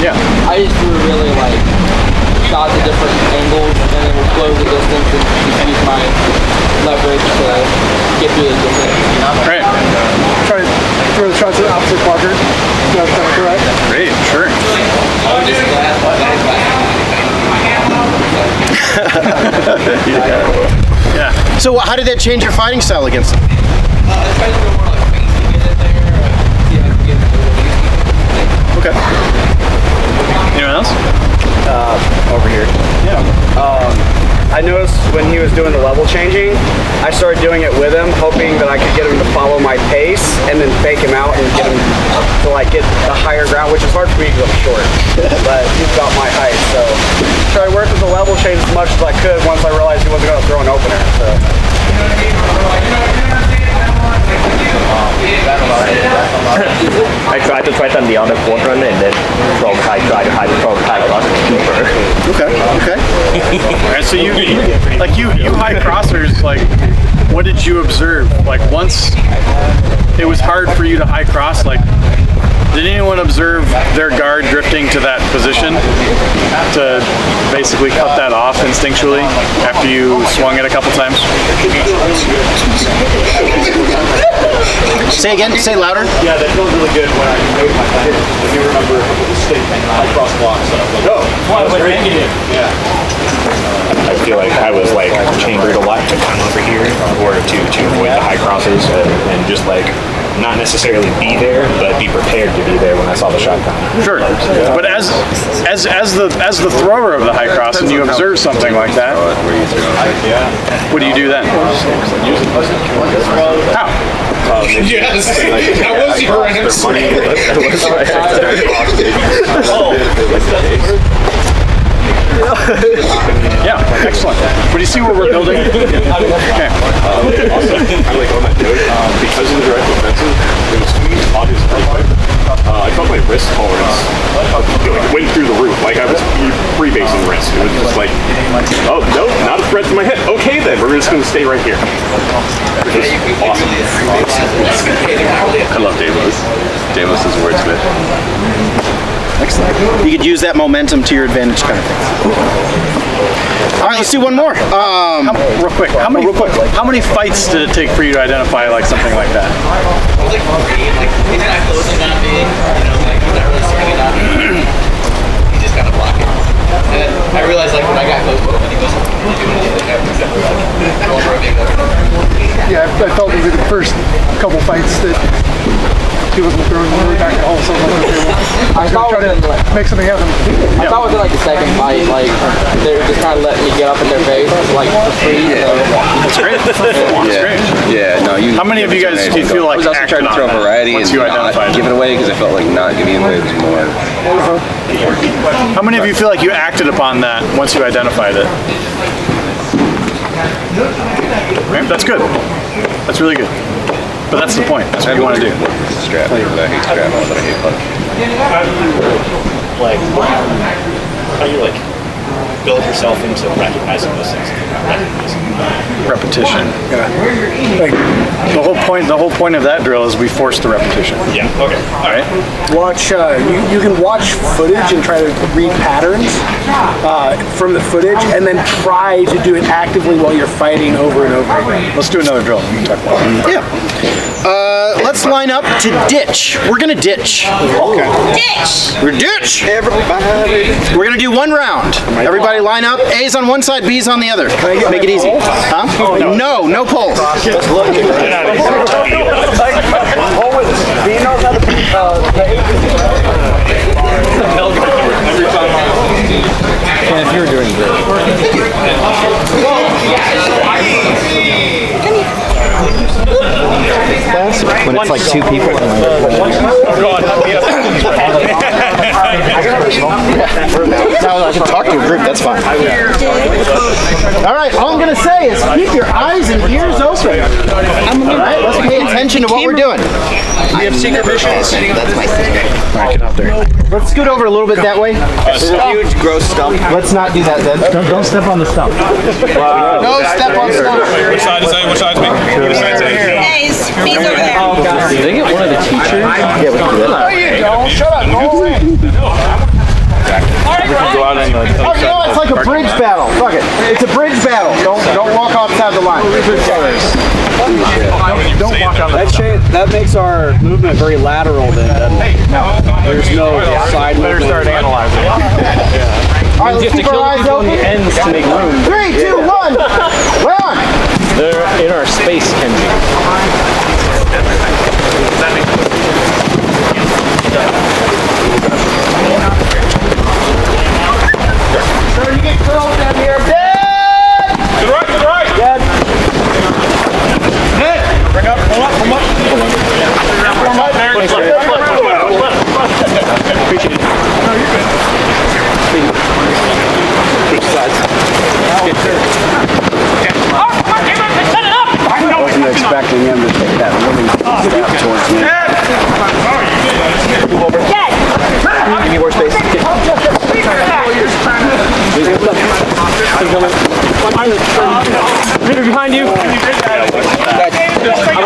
Yeah.
I just threw really like shots at different angles and then would close the distance and just use my leverage to get through the distance.
Right.
Try to throw the shots at the opposite quadrant. That's kind of correct.
Great, sure. Yeah.
So how did that change your fighting style against them? Okay.
Anyone else?
Over here.
Yeah.
I noticed when he was doing the level changing, I started doing it with him, hoping that I could get him to follow my pace and then fake him out and get him to like get the higher ground, which is hard for me because I'm short. But he's about my height, so try to work with the level change as much as I could once I realized he wasn't going to throw an opener. So.
I tried to threaten the other quadrant and then try to high cross deeper.
Okay.
Alright, so you high crossers, like, what did you observe? Like, once it was hard for you to high cross, like, did anyone observe their guard drifting to that position to basically cut that off instinctually after you swung it a couple times?
Say again, say louder.
Yeah, that feels really good when I made my head. If you remember the state high cross blocks, I was like, oh, that was great. Yeah.
I feel like I was like chambered a lot to come over here in order to avoid the high crosses and just like not necessarily be there, but be prepared to be there when I saw the shot come.
Sure, but as the thrower of the high cross, and you observe something like that, what do you do then? How?
Yes, that was your answer.
Yeah, excellent. But you see what we're building? Okay.
Also, like on that note, because of the direct offensive, it was to me obvious. I felt my wrist tolerance went through the roof. Like I was freebasing wrist. It was just like, oh no, not a threat to my head. Okay then, we're just going to stay right here. Which is awesome.
I love Davos. Davos is a wordsmith.
Excellent. You could use that momentum to your advantage, kind of thing. All right, let's do one more.
Real quick, how many fights did it take for you to identify like something like that?
Like 3, like he's not closing that big, you know, like he's not really swinging that big. He just gotta block it. And then I realized like when I got close, when he wasn't doing anything, I was going for a big opener.
Yeah, I felt maybe the first couple fights that he wasn't throwing really back at all, so I was trying to make something happen.
I thought within like the second fight, like they were just kind of letting me get up in their face, like for free.
That's great.
Yeah, no, you.
How many of you guys do you feel like
I was also trying to throw variety and not give it away because I felt like not giving it away was more.
How many of you feel like you acted upon that once you identified it? Right, that's good. That's really good. But that's the point. That's what you want to do.
Strap. I hate strap. I hate punch.
Like, how you like build yourself into recognizing those things.
Repetition. Yeah. Like the whole point of that drill is we force the repetition.
Yeah. Okay.
All right.
Watch. You can watch footage and try to read patterns from the footage, and then try to do it actively while you're fighting over and over again.
Let's do another drill. We can talk about it.
Yeah. Let's line up to ditch. We're gonna ditch.
Okay. Ditch.
We're ditch. Everybody. We're gonna do one round. Everybody line up. A's on one side, B's on the other. Make it easy. Huh? No polls.
And if you're doing good.
When it's like two people. Now I can talk to a group, that's fine. All right, all I'm going to say is keep your eyes and ears open. All right, let's pay attention to what we're doing.
We have secret missions. That's my secret.
All right, get out there. Let's scoot over a little bit that way.
There's a huge gross stump.
Let's not do that then.
Don't step on the stump.
Wow. No step on stump.
Which side is A? Which side's B? Which side's A?
A's. B's over there.
Did they get one of the teachers?
Yeah, we can do that.
No, you don't. Shut up. Go away.
We can go out on the
Oh, you know, it's like a bridge battle. Fuck it. It's a bridge battle. Don't walk outside the line.
Don't walk on the
That makes our movement very lateral then, doesn't it? There's no side movement.
Better start analyzing.
All right, let's keep our eyes open.
Ends to make room.
3, 2, 1. Run.
Peter, behind you. I'm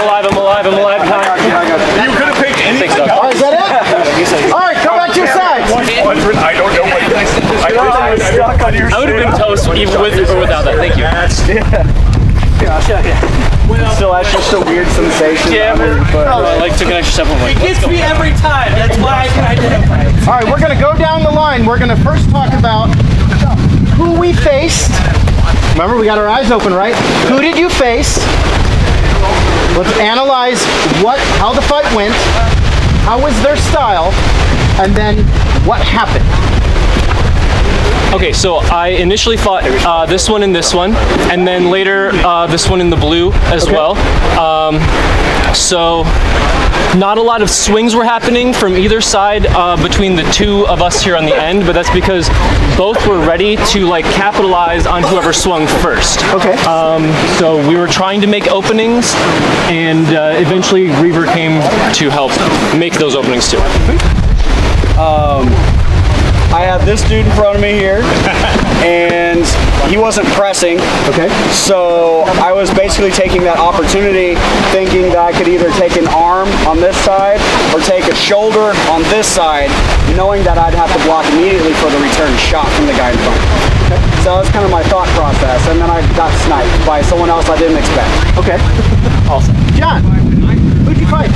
alive behind.
You could have picked anything.
All right, is that it? All right, come back to your sides.
I don't know what
I would have been toast even with or without that. Thank you.
Still has just a weird sensation.
Yeah, but I like took an extra step.
It gets me every time. That's why I can identify it.
All right, we're going to go down the line. We're going to first talk about who we faced. Remember, we got our eyes open, right? Who did you face? Let's analyze how the fight went, how was their style, and then what happened.
Okay, so I initially fought this one and this one, and then later this one in the blue as well. So not a lot of swings were happening from either side between the two of us here on the end, but that's because both were ready to like capitalize on whoever swung first.
Okay.
So we were trying to make openings, and eventually Reaver came to help make those openings too.
I have this dude in front of me here, and he wasn't pressing.
Okay.
So I was basically taking that opportunity, thinking that I could either take an arm on this side or take a shoulder on this side, knowing that I'd have to block immediately for the return shot from the guy in front. Okay. So that was kind of my thought process, and then I got sniped by someone else I didn't expect.
Okay. Awesome. John, who'd you fight?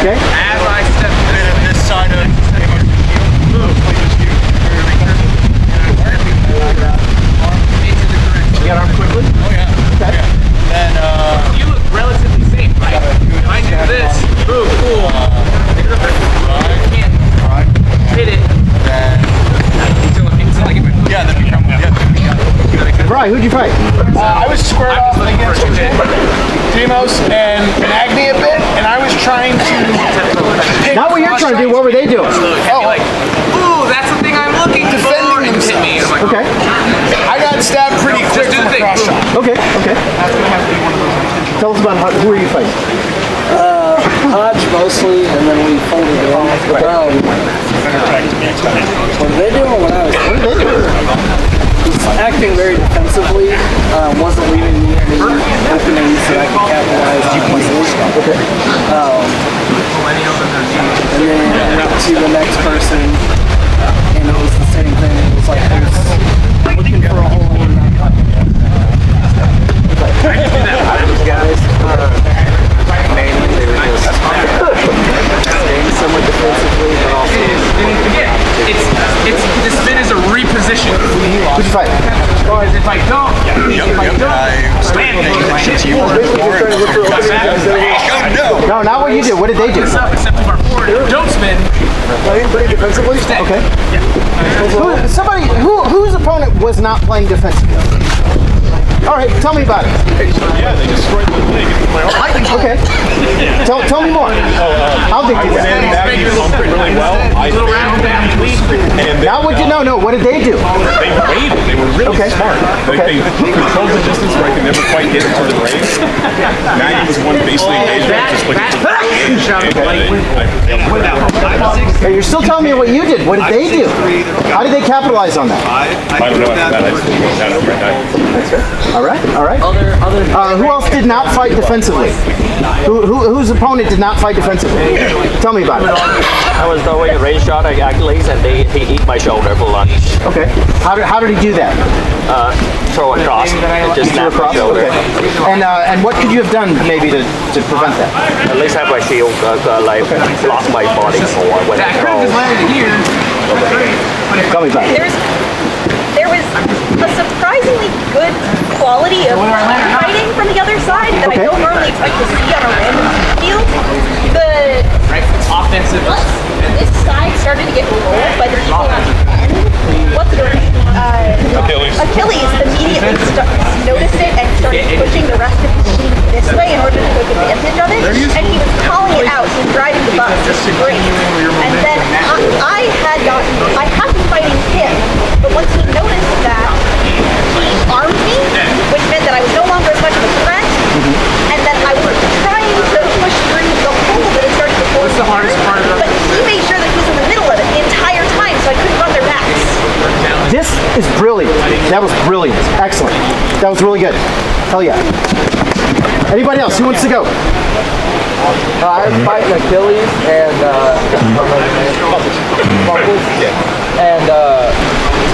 Okay.
As I stepped in this side of
You got arm quickly?
Oh yeah.
Okay.
Then
You look relatively safe, right? If I do this, boom, cool. Can't hit it. Until I get my
yeah, then become
Brian, who'd you fight?
I was squared off against Demos and Magni a bit, and I was trying to pick
Not what you're trying to do, what were they doing?
like, ooh, that's the thing I'm looking for.
Defending
And hit me. And I'm like,
Okay.
I got stabbed pretty quick
do
from
the
a
thing.
cross shot.
Okay, okay. Tell us about who are you fighting?
Hodge mostly, and then we folded it on the ground. What did they do when I was acting very defensively, wasn't leaving me any openings that I could capitalize on easily. Okay. And then I went to the next person, and it was the same thing. It was like there's looking for a hole in that.
Mainly they were just staying somewhat defensively, but also
again, this spin is a reposition.
Who'd you fight?
Because if I don't, slam
No, not what you did. What did they do?
Except if our forward don't spin.
Playing pretty defensively.
Okay. Whose opponent was not playing defensively? All right, tell me about it.
Yeah, they destroyed the thing.
Okay. Tell me more. How did
I
you do
went in,
that?
Maggie pumped it really well. And
Now what you know? No, what did they do?
they waited. They were really smart. Like, they controlled the distance where I could never quite get into the range. Maggie was one basically engaged, just looking for
Hey, you're still telling me what you did. What did they do? How did they capitalize on that?
I don't know after that. I just looked at it right now.
All right, all right. Who else did not fight defensively? Whose opponent did not fight defensively? Tell me about it.
I was throwing a range shot at Achilles, and he eat my shoulder for lunch.
Okay. How did he do that?
Throw across, and just snap my shoulder.
Okay. And what could you have done maybe to prevent that?
At least have my shield like block my body more when I throw.
Tell me about it.
There was a surprisingly good quality of fighting from the other side that I don't normally expect to see on a random field. The
offensive.
This side started to get rolled by the people on the end. What's your Achilles immediately noticed it and started pushing the rest of the team this way in order to take advantage of it. And he was calling it out. He was driving the bus. This is great. And then I had been fighting him, but once he noticed that, he armed me, which meant that I was no longer as much of a threat. And then I was trying to push through the
That was brilliant. Excellent. That was really good. Hell yeah. Anybody else? Who wants to go?
I was fighting Achilles and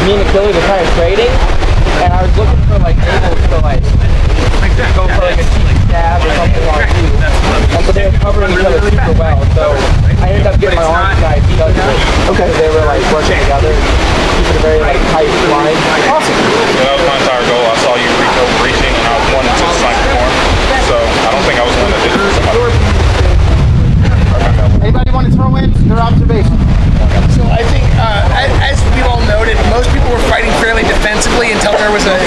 me and Achilles were kind of trading, and I was looking for like angles to like go for like a cheap stab or something on you. And so they were covering each other super well. So I ended up getting my arms tight because of it. Okay. So they were like working together, keeping a very like tight line.
Awesome.
Yeah, that was my entire goal. I saw you overreaching, and I wanted to sign form. So I don't think I was the one that did it.
Anybody want to throw in their observation?
So I think, as we've all noted, most people were fighting fairly defensively until there was a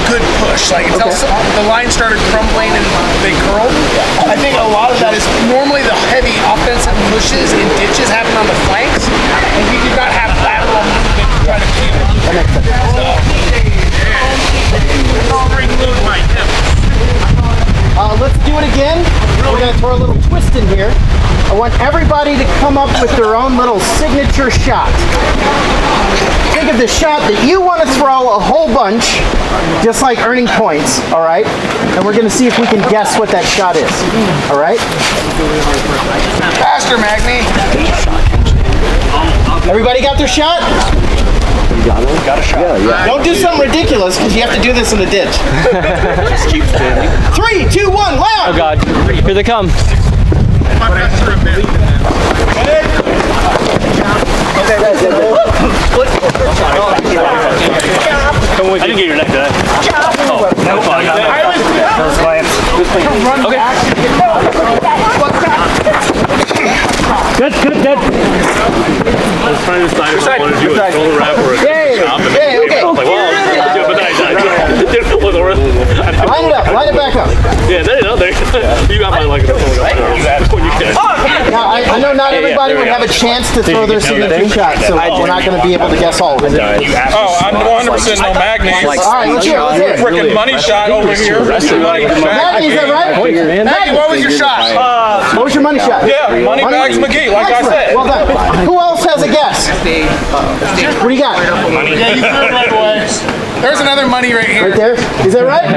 good push. Like until the line started crumbling and they curled. I think a lot of that is normally the heavy offensive pushes and ditches happen on the flanks, and we did not have lateral movement to try to keep it.
That makes sense. Let's do it again. We're going to throw a little twist in here. I want everybody to come up with their own little signature shot. Think of the shot that you want to throw a whole bunch, just like earning points, all right? And we're going to see if we can guess what that shot is, all right?
Faster, Magni.
Everybody got their shot?
You got it? Got a shot. Yeah.
Don't do something ridiculous, because you have to do this in the ditch.
Just keep standing.
3, 2, 1, loud!
Oh God, here they come.
I didn't get your neck, did I? Oh, no, I got it. Good. I was trying to decide if I wanted to do a shoulder wrap or a chop.
Okay.
I was like, well, but then I didn't look over.
Line it back up.
Yeah, there you got my like.
Now, I know not everybody would have a chance to throw their signature shot, so we're not going to be able to guess all of it.
Oh, I'm 100% no Magni.
All right, let's hear it.
Freaking money shot over here.
Magni, is that right?
Magni, what was your shot?
What was your money shot?
Yeah, money bags McGee, like I said.
Well done. Who else has a guess? What do you got?
Yeah, you threw it right away. There's another money right here.
Right there? Is that right?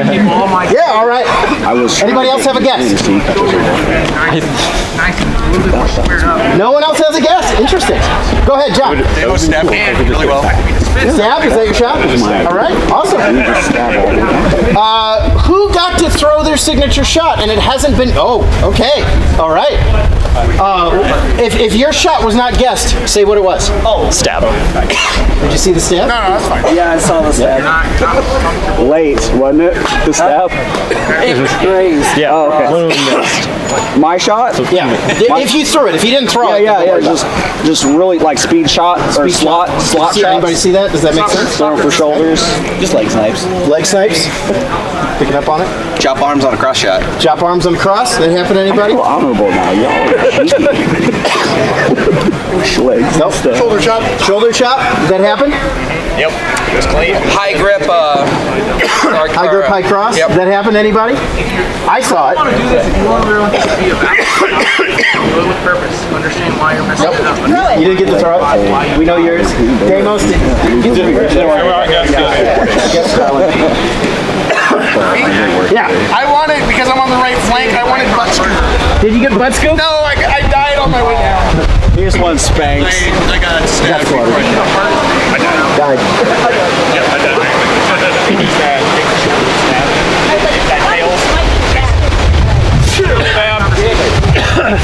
Yeah, all right. Anybody else have a guess? No one else has a guess? Interesting. Go ahead, John.
It was stab really well.
Stab, is that your shot? All right, awesome. Who got to throw their signature shot and it hasn't been, okay, all right. If your shot was not guessed, say what it was.
Oh, stab.
Did you see the stab?
No, that's fine.
Yeah, I saw the stab. Late, wasn't it? The stab? It was crazy.
Yeah.
Oh, okay. My shot?
Yeah. If you threw it, if you didn't throw it.
Yeah. Just really like speed shot or slot shots.
Anybody see that? Does that make sense?
Throwing for shoulders. Just leg snipes.
Leg snipes? Picking up on it?
Chop arms on a cross shot.
Chop arms on cross? That happen to anybody?
Honorable now, y'all. Legs.
Nope.
Shoulder chop.
Shoulder chop? Did that happen?
Yep. It was clean. High grip.
High grip, high cross?
Yep.
Did that happen to anybody? I saw it.
With purpose. Understand why you're messing it up.
You didn't get to throw it? We know yours. Damos, did you Yeah.
I wanted, because I'm on the right flank, I wanted butt scoop.
Did you get butt scoop?
No, I died on my way down.
Here's one Spanx.
I got stabbed.
Died.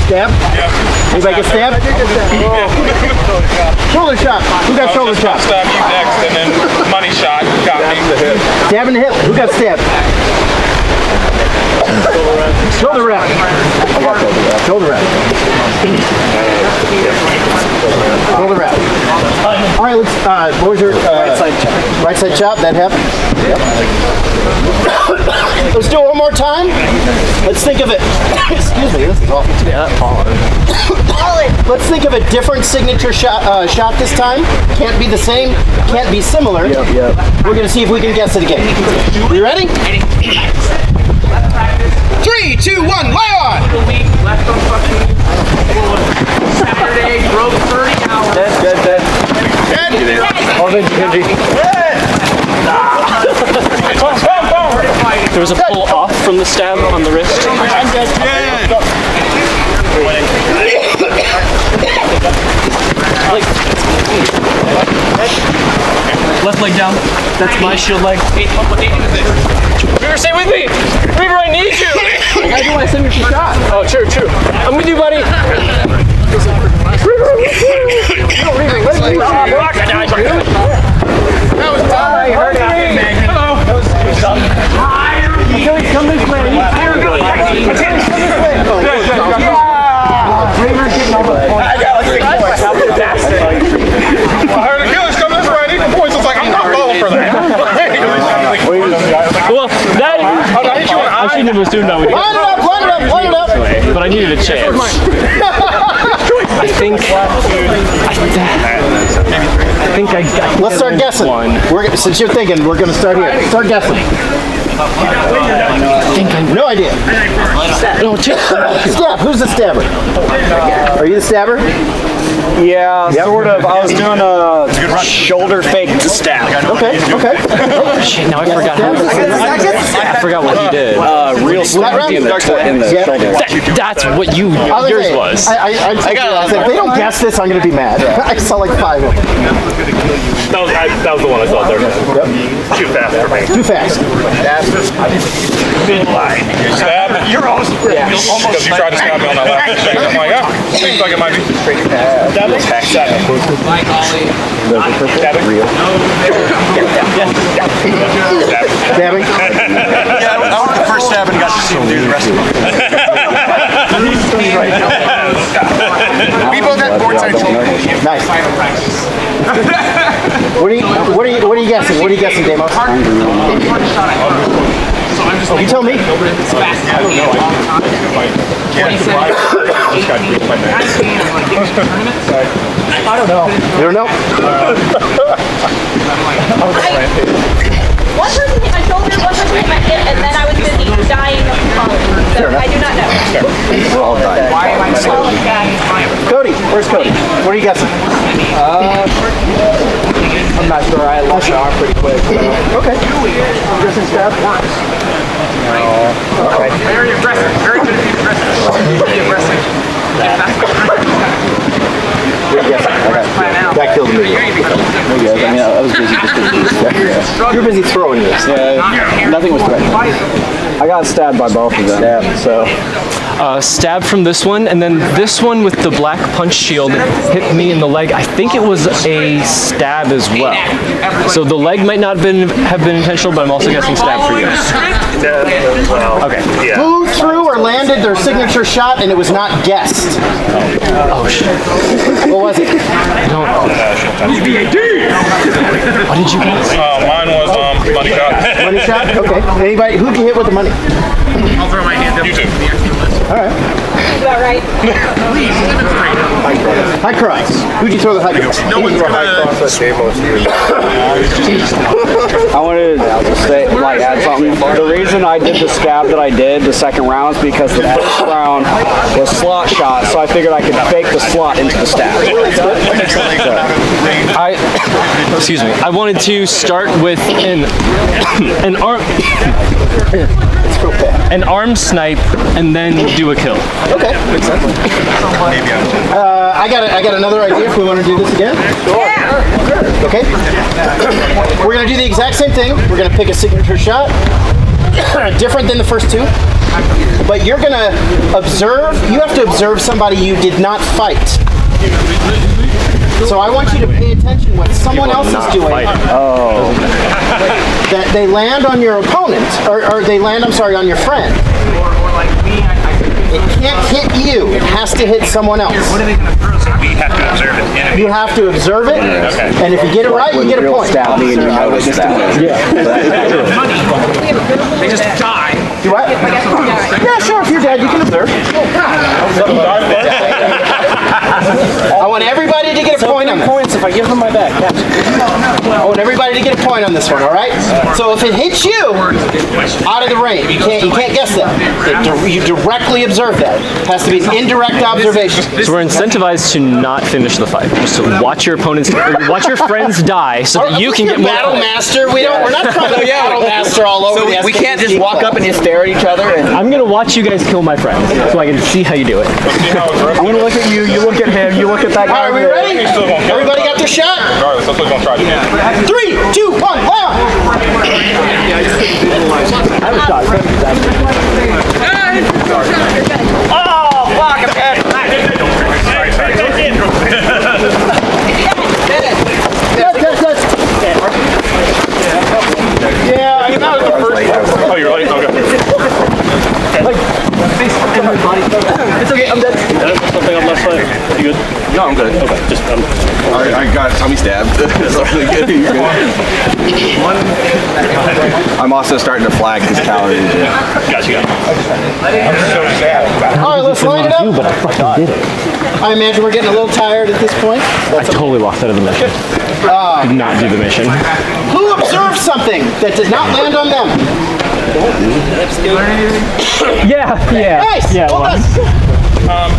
Stab? Anybody get stabbed? Shoulder shot. Who got shoulder shot?
Stab you next, and then money shot got me.
Stab in the hip. Who got stabbed? Shoulder wrap. Shoulder wrap. Shoulder wrap. All right, let's, what was your, right side chop? That happened? Yep. Let's do it one more time. Let's think of it. Excuse me, this is awful. Let's think of a different signature shot this time. Can't be the same, can't be similar.
Yep.
We're gonna see if we can guess it again. You ready? 3, 2, 1, lay on!
Saturday, drove 30 hours.
Good.
Good.
Oh, Benji.
from the stab on the wrist. Left leg down. That's my shield leg. Reaver, stay with me! Reaver, I need you!
I gotta do my signature shot.
Oh, true. I'm with you, buddy. Reaver, let me That was time. I heard it. Hello. Achilles, come this way. Achilles, come this way. Reaver's getting all the points. I got like 6 points. How fantastic.
I heard Achilles come this way. I need the points. It's like, I'm not falling for that.
Well, that I shouldn't have assumed that would
Line it up.
but I needed a chance. I think I got.
Let's start guessing. Since you're thinking, we're gonna start here. Start guessing. No idea.
No,
Stab. Who's the stabber? Are you the stabber?
Yeah, sort of. I was doing a shoulder fake to stab.
Okay.
Shit, now I forgot how. I forgot what he did.
Real stab in the shoulder.
That's what yours was.
I got. If they don't guess this, I'm gonna be mad. I saw like 5 of them.
That was the one I saw there. Too fast for me.
Too fast.
Midline.
Stab.
You're almost.
Because you tried to stab me on that last thing. I'm like, seems like it might be.
Stabbing?
Yeah, I was the first stab and got to see him do the rest of it.
We both had board side shoulder.
Nice. What are you guessing? What are you guessing, Demos? You tell me.
I
don't know. You don't know?
One person hit my shoulder, one person hit my hip, and then I was busy dying of falling. So I do not know.
We're all dying. Cody, where's Cody? What are you guessing?
I'm not sure. I lost my arm pretty quick.
Okay. Guessing stab?
No.
Okay.
Very aggressive. Very good aggressive. Be aggressive.
What are you guessing? That killed me.
I was busy just doing
You're busy throwing this.
Yeah, nothing was threatening. I got stabbed by both of them. So.
Stab from this one, and then this one with the black punch shield hit me in the leg. I think it was a stab as well. So the leg might not have been intentional, but I'm also guessing stab for you. Okay. Yeah.
Who threw or landed their signature shot and it was not guessed?
Oh shit.
What was it?
I don't know. What did you guess?
Mine was money shot.
Money shot? Okay. Anybody? Who'd you hit with the money?
I'll throw my hand up. You too.
All right.
About right.
High cross. Who'd you throw the high cross?
No one's gonna.
I wanted to say, add something. The reason I did the stab that I did the second round is because the first round was slot shot, so I figured I could fake the slot into the stab.
Excuse me. I wanted to start with an arm snipe and then do a kill.
Okay, makes sense. I got another idea if we want to do this again. Sure. Okay. We're gonna do the exact same thing. We're gonna pick a signature shot, different than the first two. But you're gonna observe. You have to observe somebody you did not fight. So I want you to pay attention what someone else is doing.
Oh.
That they land on your opponent, or they land, I'm sorry, on your friend. It can't hit you. It has to hit someone else.
So we have to observe it.
You have to observe it, and if you get it right, you get a point.
Stab me and you notice that.
Yeah.
They just die.
Do what? Yeah, sure. If you're dead, you can observe. I want everybody to to get a point on this.
Points if I give them my back.
I want everybody to get a point on this one, all right? So if it hits you out of the range, you can't guess that. You directly observe that. It has to be an indirect observation.
So we're incentivized to not finish the fight. Just to watch your opponents, watch your friends die, so that you can get more.
Battle master. We're not trying to battle master all over.
So
the
we can't just
SKBC
walk up and just stare at each other. And
I'm gonna watch you guys kill my friends, so I can see how you do it.
I'm gonna look at you. You look at him. You look at that guy.
All right, we ready? Everybody got their shot?
Regardless, I'm still gonna try to do it.
3, 2, 1, wow!
I have a shot.
oh, fuck! I'm dead.
Yeah, I think that was the first one. Oh, you're late? Okay.
Everybody. It's okay, I'm dead.
Something on left side. You good?
No, I'm good.
Okay, just
I got tummy stabbed. So really good. You're good. I'm also starting to flag his calories.
Gotcha.
I'm so sad. All right, let's line it up.
But I fucking did it.
I imagine we're getting a little tired at this point.
I totally walked out of the mission. Did not do the mission.
Who observed something that did not land on them?
Yeah.
Nice.
Yeah.
Well done.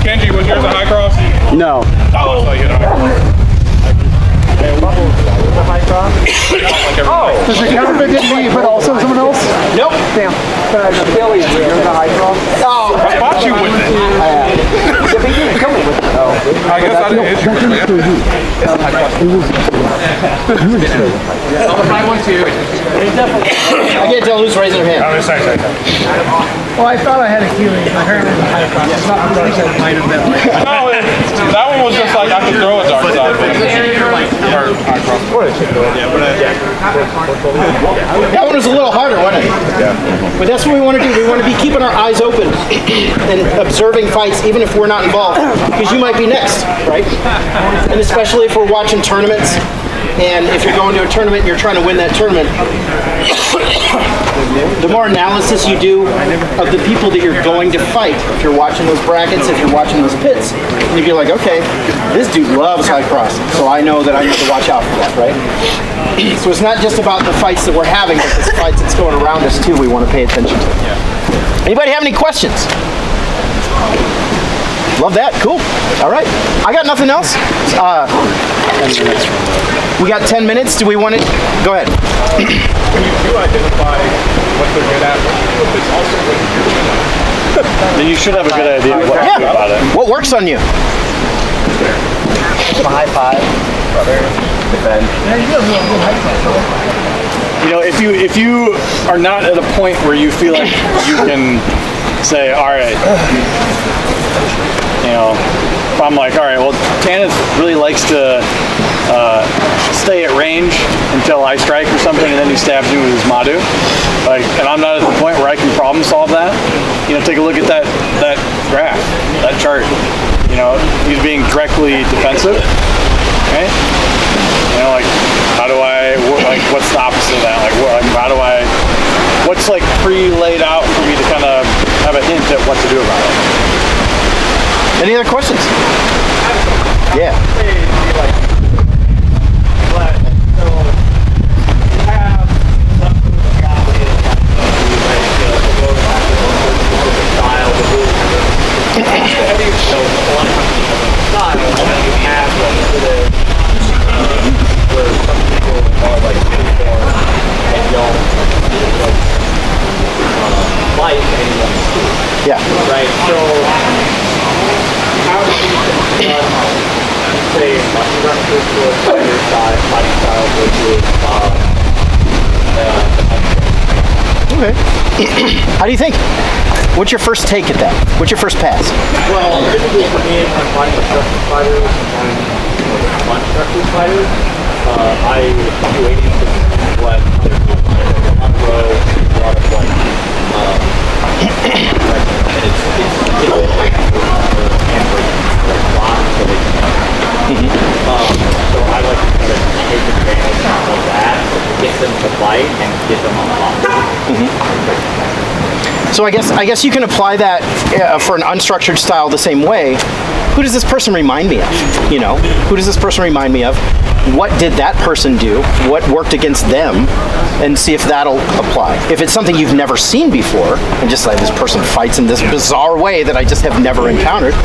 Kenji, was yours a high cross?
No.
Oh, so you hit a high cross.
Does it count if it didn't me, but also someone else?
Nope.
Damn. Billy, you're the high draw.
Oh,
I fought you with it. I guess I didn't hit you with
I can't tell who's raising their hand.
I'm sorry.
Well, I thought I had a healing. I heard it was high draw. It's not really that it might have been.
No, that one was just like I could throw a dark side. Or high cross.
That one was a little harder, wasn't it? Yeah. But that's what we want to do. We want to be keeping our eyes open and observing fights, even if we're not involved, because you might be next, right? And especially if we're watching tournaments, and if you're going to a tournament and you're trying to win that tournament, the more analysis you do of the people that you're going to fight, if you're watching those brackets, if you're watching those pits, you'd be like, okay, this dude loves high cross, so I know that I need to watch out for that, right? So it's not just about the fights that we're having, but the fights that's going around us too, we want to pay attention to. Anybody have any questions? Love that, cool. All right, I got nothing else. We got 10 minutes, do we want to, go ahead.
When you do identify what they're good at, it's also what you're good at.
Then you should have a good idea what to do about it.
What works on you?
high five, brother. Defend.
You know, if you are not at a point where you feel like you can say, all right, you know, if I'm like, all right, well, Tanath really likes to stay at range until I strike or something, and then he stabs me with his Madu. Like, and I'm not at the point where I can problem solve that. You know, take a look at that graph, that chart. You know, he's being directly defensive, right? You know, like, how do I, like, what's the opposite of that? Like, how do I, what's like pre-laid out for me to kind of have a hint at what to do about it?
Any other questions? Yeah. Yeah.
Right. So, how do you say muscle references to a fighting style versus
Okay. How do you think? What's your first take at that? What's your first pass?
Well, typically for me, I'm fighting structured fighters and unstructured fighters. I do 80% what they're doing. On the road, a lot of like, and it's like handbrake, like blocks, so they can. So I like to kind of take advantage of that, get them to fight, and get them on block.
So I guess you can apply that for an unstructured style the same way, who does this person remind me of? You know, who does this person remind me of? What did that person do? What worked against them? And see if that'll apply. If it's something you've never seen before, and just like this person fights in this bizarre way that I just have never encountered,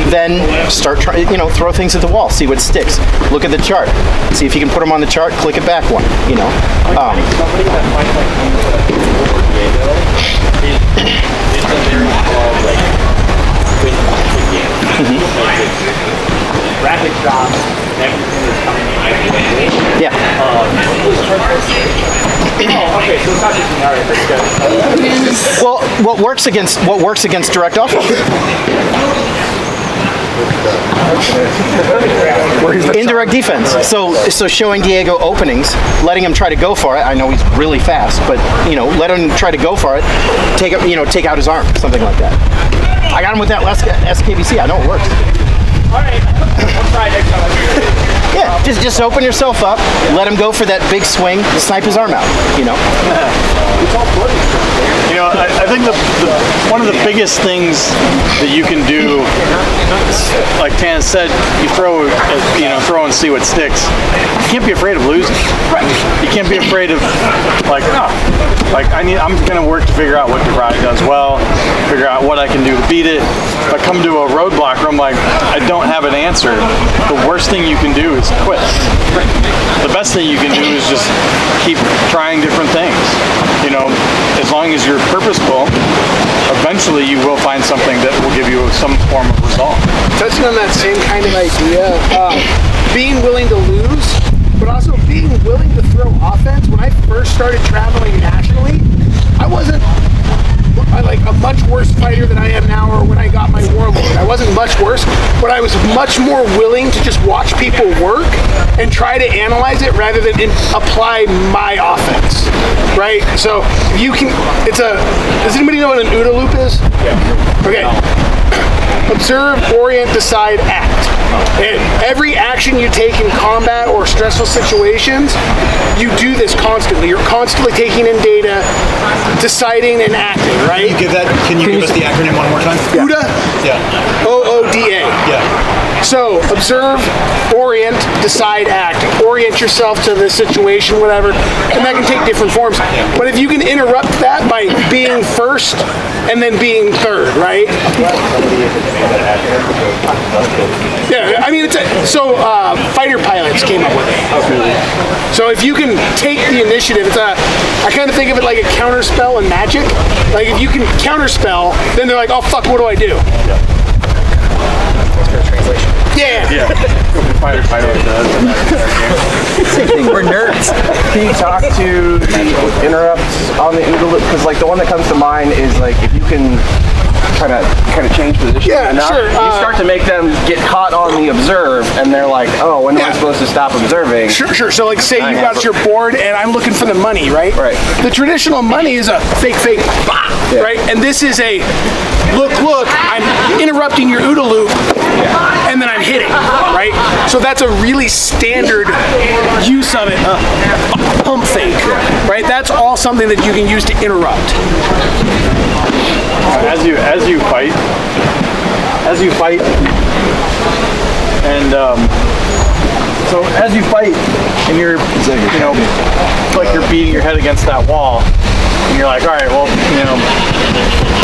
then start trying, you know, throw things at the wall, see what sticks. Look at the chart, see if you can put them on the chart, click it back one, you know.
Rapid drops, everything is coming in.
Yeah.
Okay, so it's not just an area, that's good.
Well, what works against direct offense? Indirect defense. So showing Diego openings, letting him try to go for it. I know he's really fast, but you know, let him try to go for it. Take out his arm, something like that. I got him with that last SKBC. I know it works.
All right, I'll try next time.
Yeah, just open yourself up, let him go for that big swing, snipe his arm out, you know.
You know, I think one of the biggest things that you can do, like Tanath said, you throw and see what sticks. You can't be afraid of losing. You can't be afraid of I'm going to work to figure out what Devry does well, figure out what I can do to beat it. If I come to a roadblock where I'm like, I don't have an answer, the worst thing you can do is quit. The best thing you can do is just keep trying different things. You know, as long as you're purposeful, eventually you will find something that will give you some form of result.
Touching on that same kind of idea, being willing to lose, but also being willing to throw offense. When I first started traveling nationally, I wasn't like a much worse fighter than I am now, or when I got my warlord. I wasn't much worse, but I was much more willing to just watch people work and try to analyze it rather than apply my offense, right? So you can, does anybody know what an OODA loop is? Yeah. Okay. Observe, orient, decide, act. And every action you take in combat or stressful situations, you do this constantly. You're constantly taking in data, deciding and acting, right?
Can you give us the acronym one more time?
OODA?
Yeah.
OODA.
Yeah.
So, observe, orient, decide, act. Orient yourself to the situation, whatever, and that can take different forms. But if you can interrupt that by being first and then being third, right? Yeah, I mean, fighter pilots came up with it. So if you can take the initiative, I kind of think of it like a counterspell in Magic. Like if you can counterspell, then they're like, oh fuck, what do I do?
Translation.
Yeah.
Fighter pilot does.
We're nerds. Can you talk to the interrupts on the OODA loop? Because like the one that comes to mind is like if you can kind of change position enough,
sure.
You start to make them get caught on the observe, and they're like, oh, when am I supposed to stop observing?
Sure. So like say you got your board and I'm looking for the money, right?
Right.
The traditional money is a fake, bah, right? And this is a look, I'm interrupting your OODA loop and then I'm hitting, right? So that's a really standard use of it, pump fake, right? That's all something that you can use to interrupt.
As you fight, and so as you fight, and you're, like you're beating your head against that wall, and you're like, all right, well,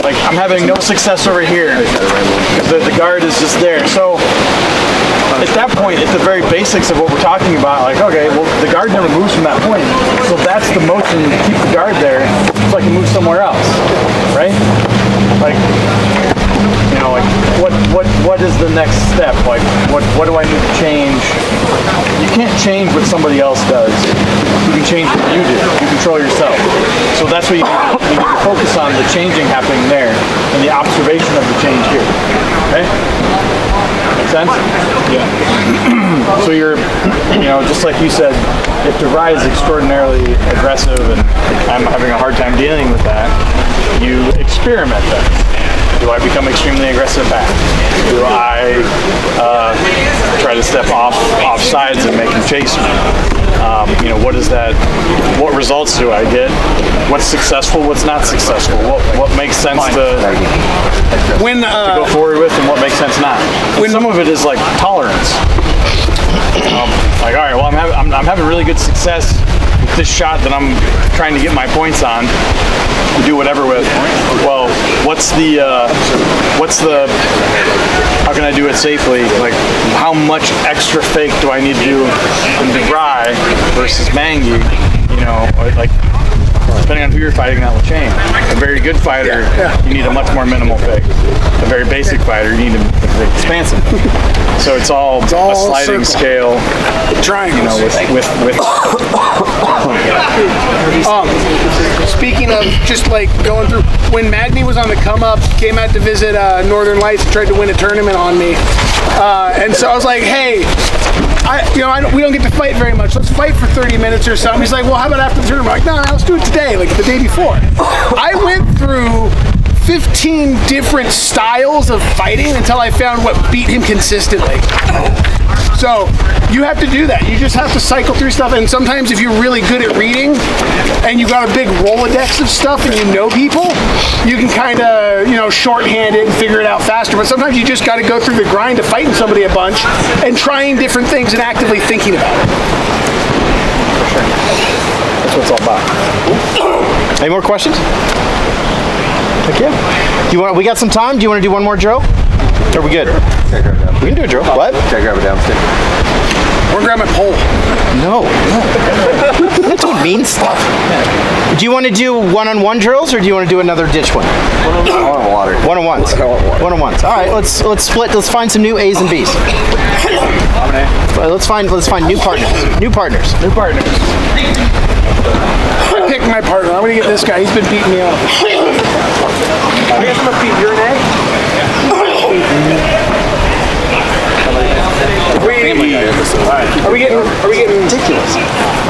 like I'm having no success over here because the guard is just there. So at that point, at the very basics of what we're talking about, like, okay, well, the guard never moves from that point, so that's the motion to keep the guard there, so I can move somewhere else, right? Like, what is the next step? Like, what do I need to change? You can't change what somebody else does. You can change what you do. You control yourself. So that's what you need to focus on, the changing happening there, and the observation of the change here. Okay? Make sense? Yeah. So you're, just like you said, if Devry is extraordinarily aggressive and I'm having a hard time dealing with that, you experiment then. Do I become extremely aggressive back? Do I try try to step off sides and make him chase me. What results do I get? What's successful, what's not successful? What makes sense to go forward with, and what makes sense not? Some of it is like tolerance. Like, all right, well, I'm having really good success with this shot that I'm trying to get my points on and do whatever with. Well, what's the how can I do it safely? Like, how much extra fake do I need to do in Devry versus Mangi? Like, depending on who you're fighting, that will change. A very good fighter, you need a much more minimal fake. A very basic fighter, you need a very expansive. So it's all a sliding scale.
Triangles.
With
speaking of just like going through, when Magni was on the come up, came out to visit Northern Lights, tried to win a tournament on me, and so I was like, hey, we don't get to fight very much. Let's fight for 30 minutes or something. He's like, well, how about after the tournament? I'm like, no, let's do it today, like the day before. I went through 15 different styles of fighting until I found what beat him consistently. So you have to do that. You just have to cycle through stuff, and sometimes if you're really good at reading and you got a big Rolodex of stuff and you know people, you can kind of, shorthand it and figure it out faster. But sometimes you just got to go through the grind of fighting somebody a bunch and trying different things and actively thinking about it.
That's what it's all about.
Any more questions? Heck yeah. We got some time? Do you want to do one more drill? Are we good? We can do a drill. What?
Can I grab a downstick?
Or grab my pole.
No. That's what mean stuff. Do you want to do one-on-one drills, or do you want to do another ditch one?
One-on-one water.
One-on-ones. One-on-ones. All right. Let's split. Let's find some new A's and B's. Let's find new partners. New partners.
I picked my partner. I'm gonna get this guy. He's been beating me up. I guess I'm gonna beat your neck. Are we getting ridiculous?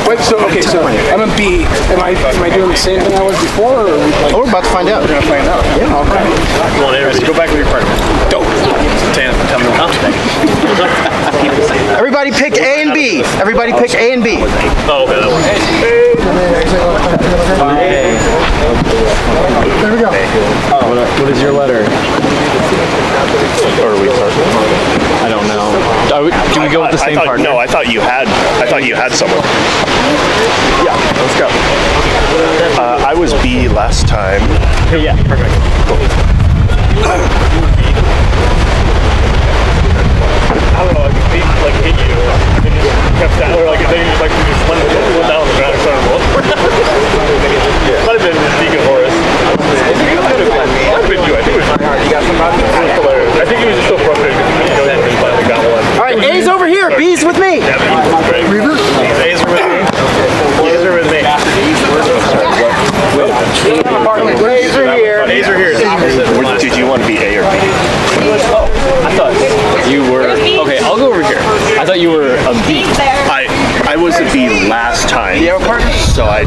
Wait, so I'm a B. Am I doing the same thing I was before, or
we're about to find out?
We're gonna find out. Yeah. Okay.
Well, anyways, go back with your partner.
Dope.
Tanath, tell me what today.
Everybody pick A and B. Everybody pick A and B.
Oh, okay, that one.
There we go.
What is your letter?
Or are we starting?
I don't know. Can we go with the same partner?
No, I thought you had someone.
Yeah, let's go.
I was B last time.
Yeah, perfect. Cool.
I don't know, like if he hit you and just kept down, or like then you just went down the ground and started rolling. Might have been Deacon Horace. Might have been you. I think it was. You got some problems? It was hilarious. I think he was just so frustrated because he finally got one.
All right, A's over here. B's with me.
Yeah, Reaver? A's are with me. A's are with me.
A's are here.
A's are here. Did you want to be A or B?
Oh, I thought you were. Okay, I'll go over here. I thought you were a B.
I was a B last time. So I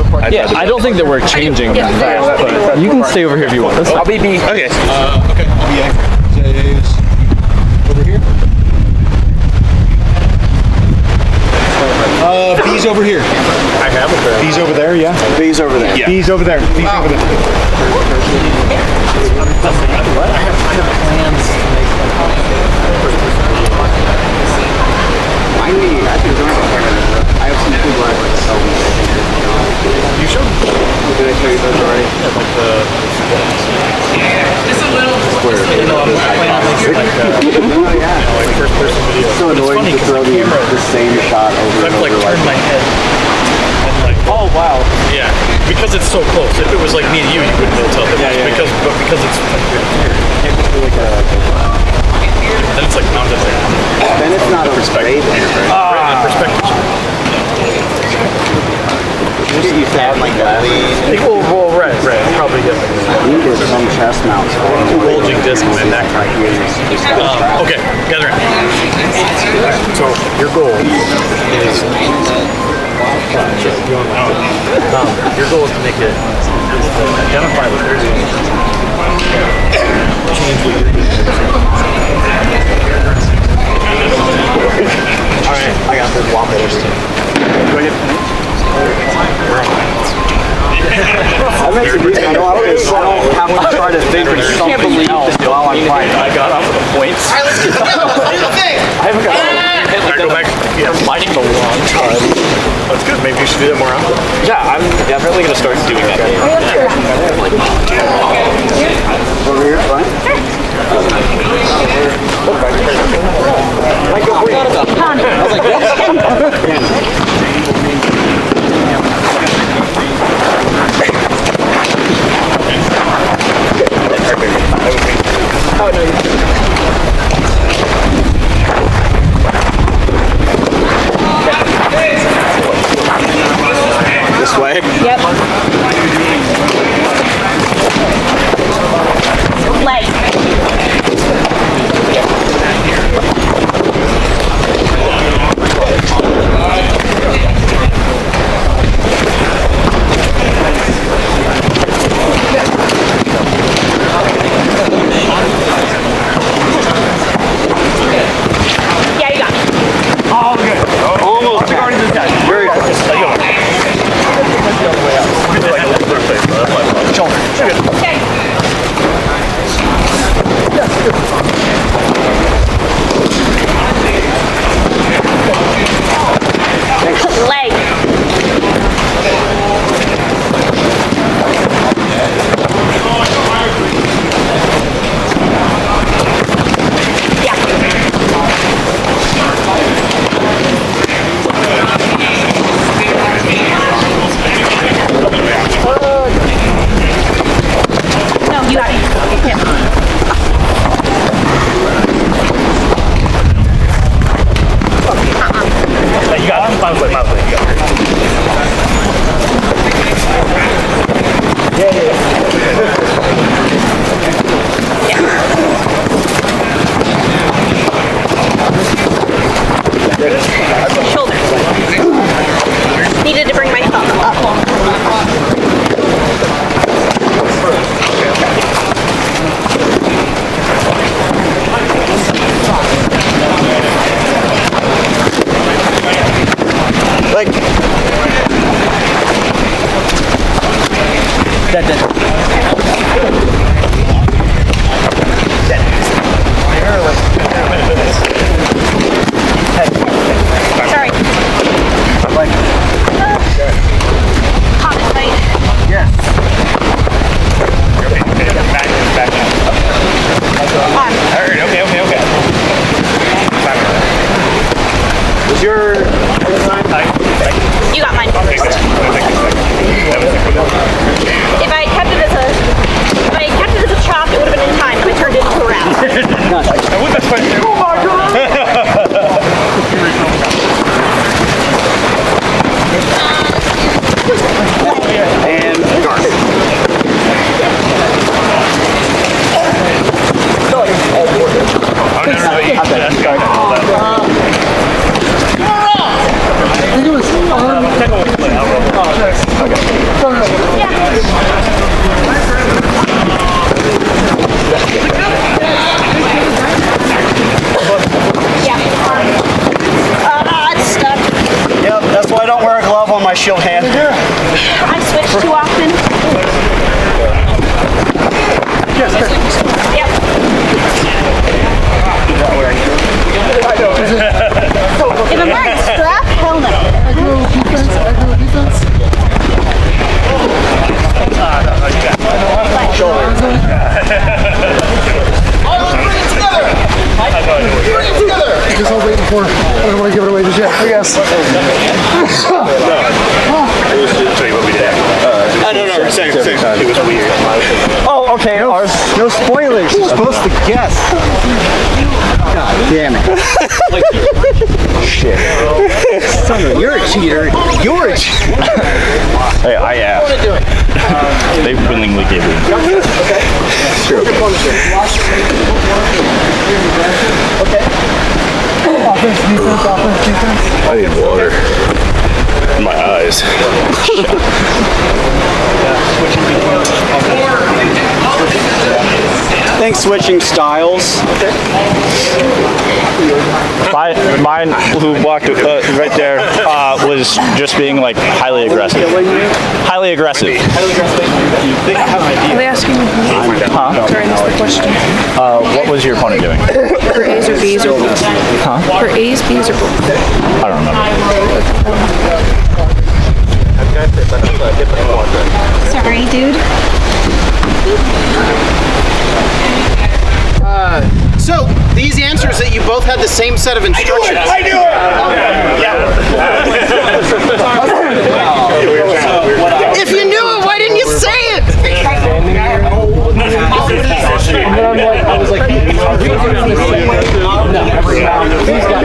don't think that we're changing that, but you can stay over here if you want. I'll be B.
Okay.
Okay, I'll be A. Jay's over here. B's over here.
I have a pair.
B's over there, yeah?
B's over there.
Yeah.
B's over there. B's over there.
I have plans to make I have some cool black
You showed me. Did I show you those already?
Just a little.
First person video. It's so annoying to throw the same shot over and over.
Turn my head.
Oh wow. Yeah. Because it's so close. If it was like me and you wouldn't be able to tell the difference. Because it's then it's like mounted like
then it's not a perspective.
Perspective.
You get used to having like that.
Well, right. Probably get
You get some chest mounts.
bulging disc in my neck. Okay, gather in. So your goal is your goal is to make it is to identify what they're doing, change what you're doing.
do that more often? Yeah, I'm definitely going to start doing that.
Over here, fine.
Might go green. I was like,
Oh, no,
This way?
Yep. Leg. Yeah, you got it.
Oh, good. Almost. I've already done that. Very good. Shoulder.
Okay. Leg. No, you got it. Yeah.
You got it. My way. You got
Shoulder. Needed to bring my thumb
Like
Sorry. Comment, right?
Yes.
Okay.
Was your
You got mine first. If I kept it as a chop, it would have been in time. If I turned it into a wrap.
Oh my god! And guard.
It's stuck.
Yep, that's why I don't wear a glove on my shield hand.
I switch too often.
Yes,
Yep. If I'm wearing a strap, hell no.
I go defense. I guess I'll wait for. I don't want to give it away just yet. I guess.
tell you what we did.
No, same.
It was weird.
Oh, okay. No spoilers. You're supposed to guess. God damn it. Shit. Son, you're a cheater. You're a cheater.
Hey, I asked. They willingly gave me.
Okay. Sure. Okay.
Offense, defense.
I need water. In my eyes.
Thanks, switching styles.
Mine, who walked right there, was just being like highly aggressive. Highly aggressive.
Are they asking me?
Huh?
Sorry, I missed the question.
What was your opponent doing?
For A's or B's or both?
Huh?
For A's, B's or both?
I don't remember.
Sorry, dude.
So, these answers that you both had the same set of instructions.
I knew it!
If you knew it, why didn't you say it?
And then I was like, are we doing the same way? No, every round. He's got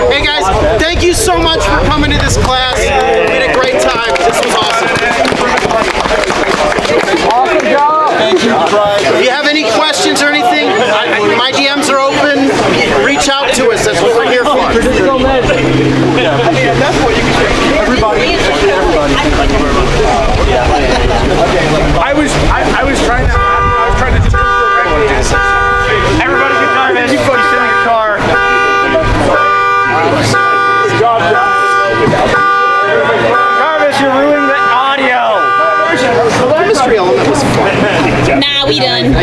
Hey guys, thank you so much for coming to this class. We had a great time. This was awesome.
Awesome job.
Thank you. If you have any questions or anything, my DMs are open. Reach out to us. That's what we're here for.
Everybody. I was trying to just everybody get Jarvis. Keep putting in your car. Good job, Jarvis, you're ruining the audio.
The chemistry element was fun.
Nah, we done.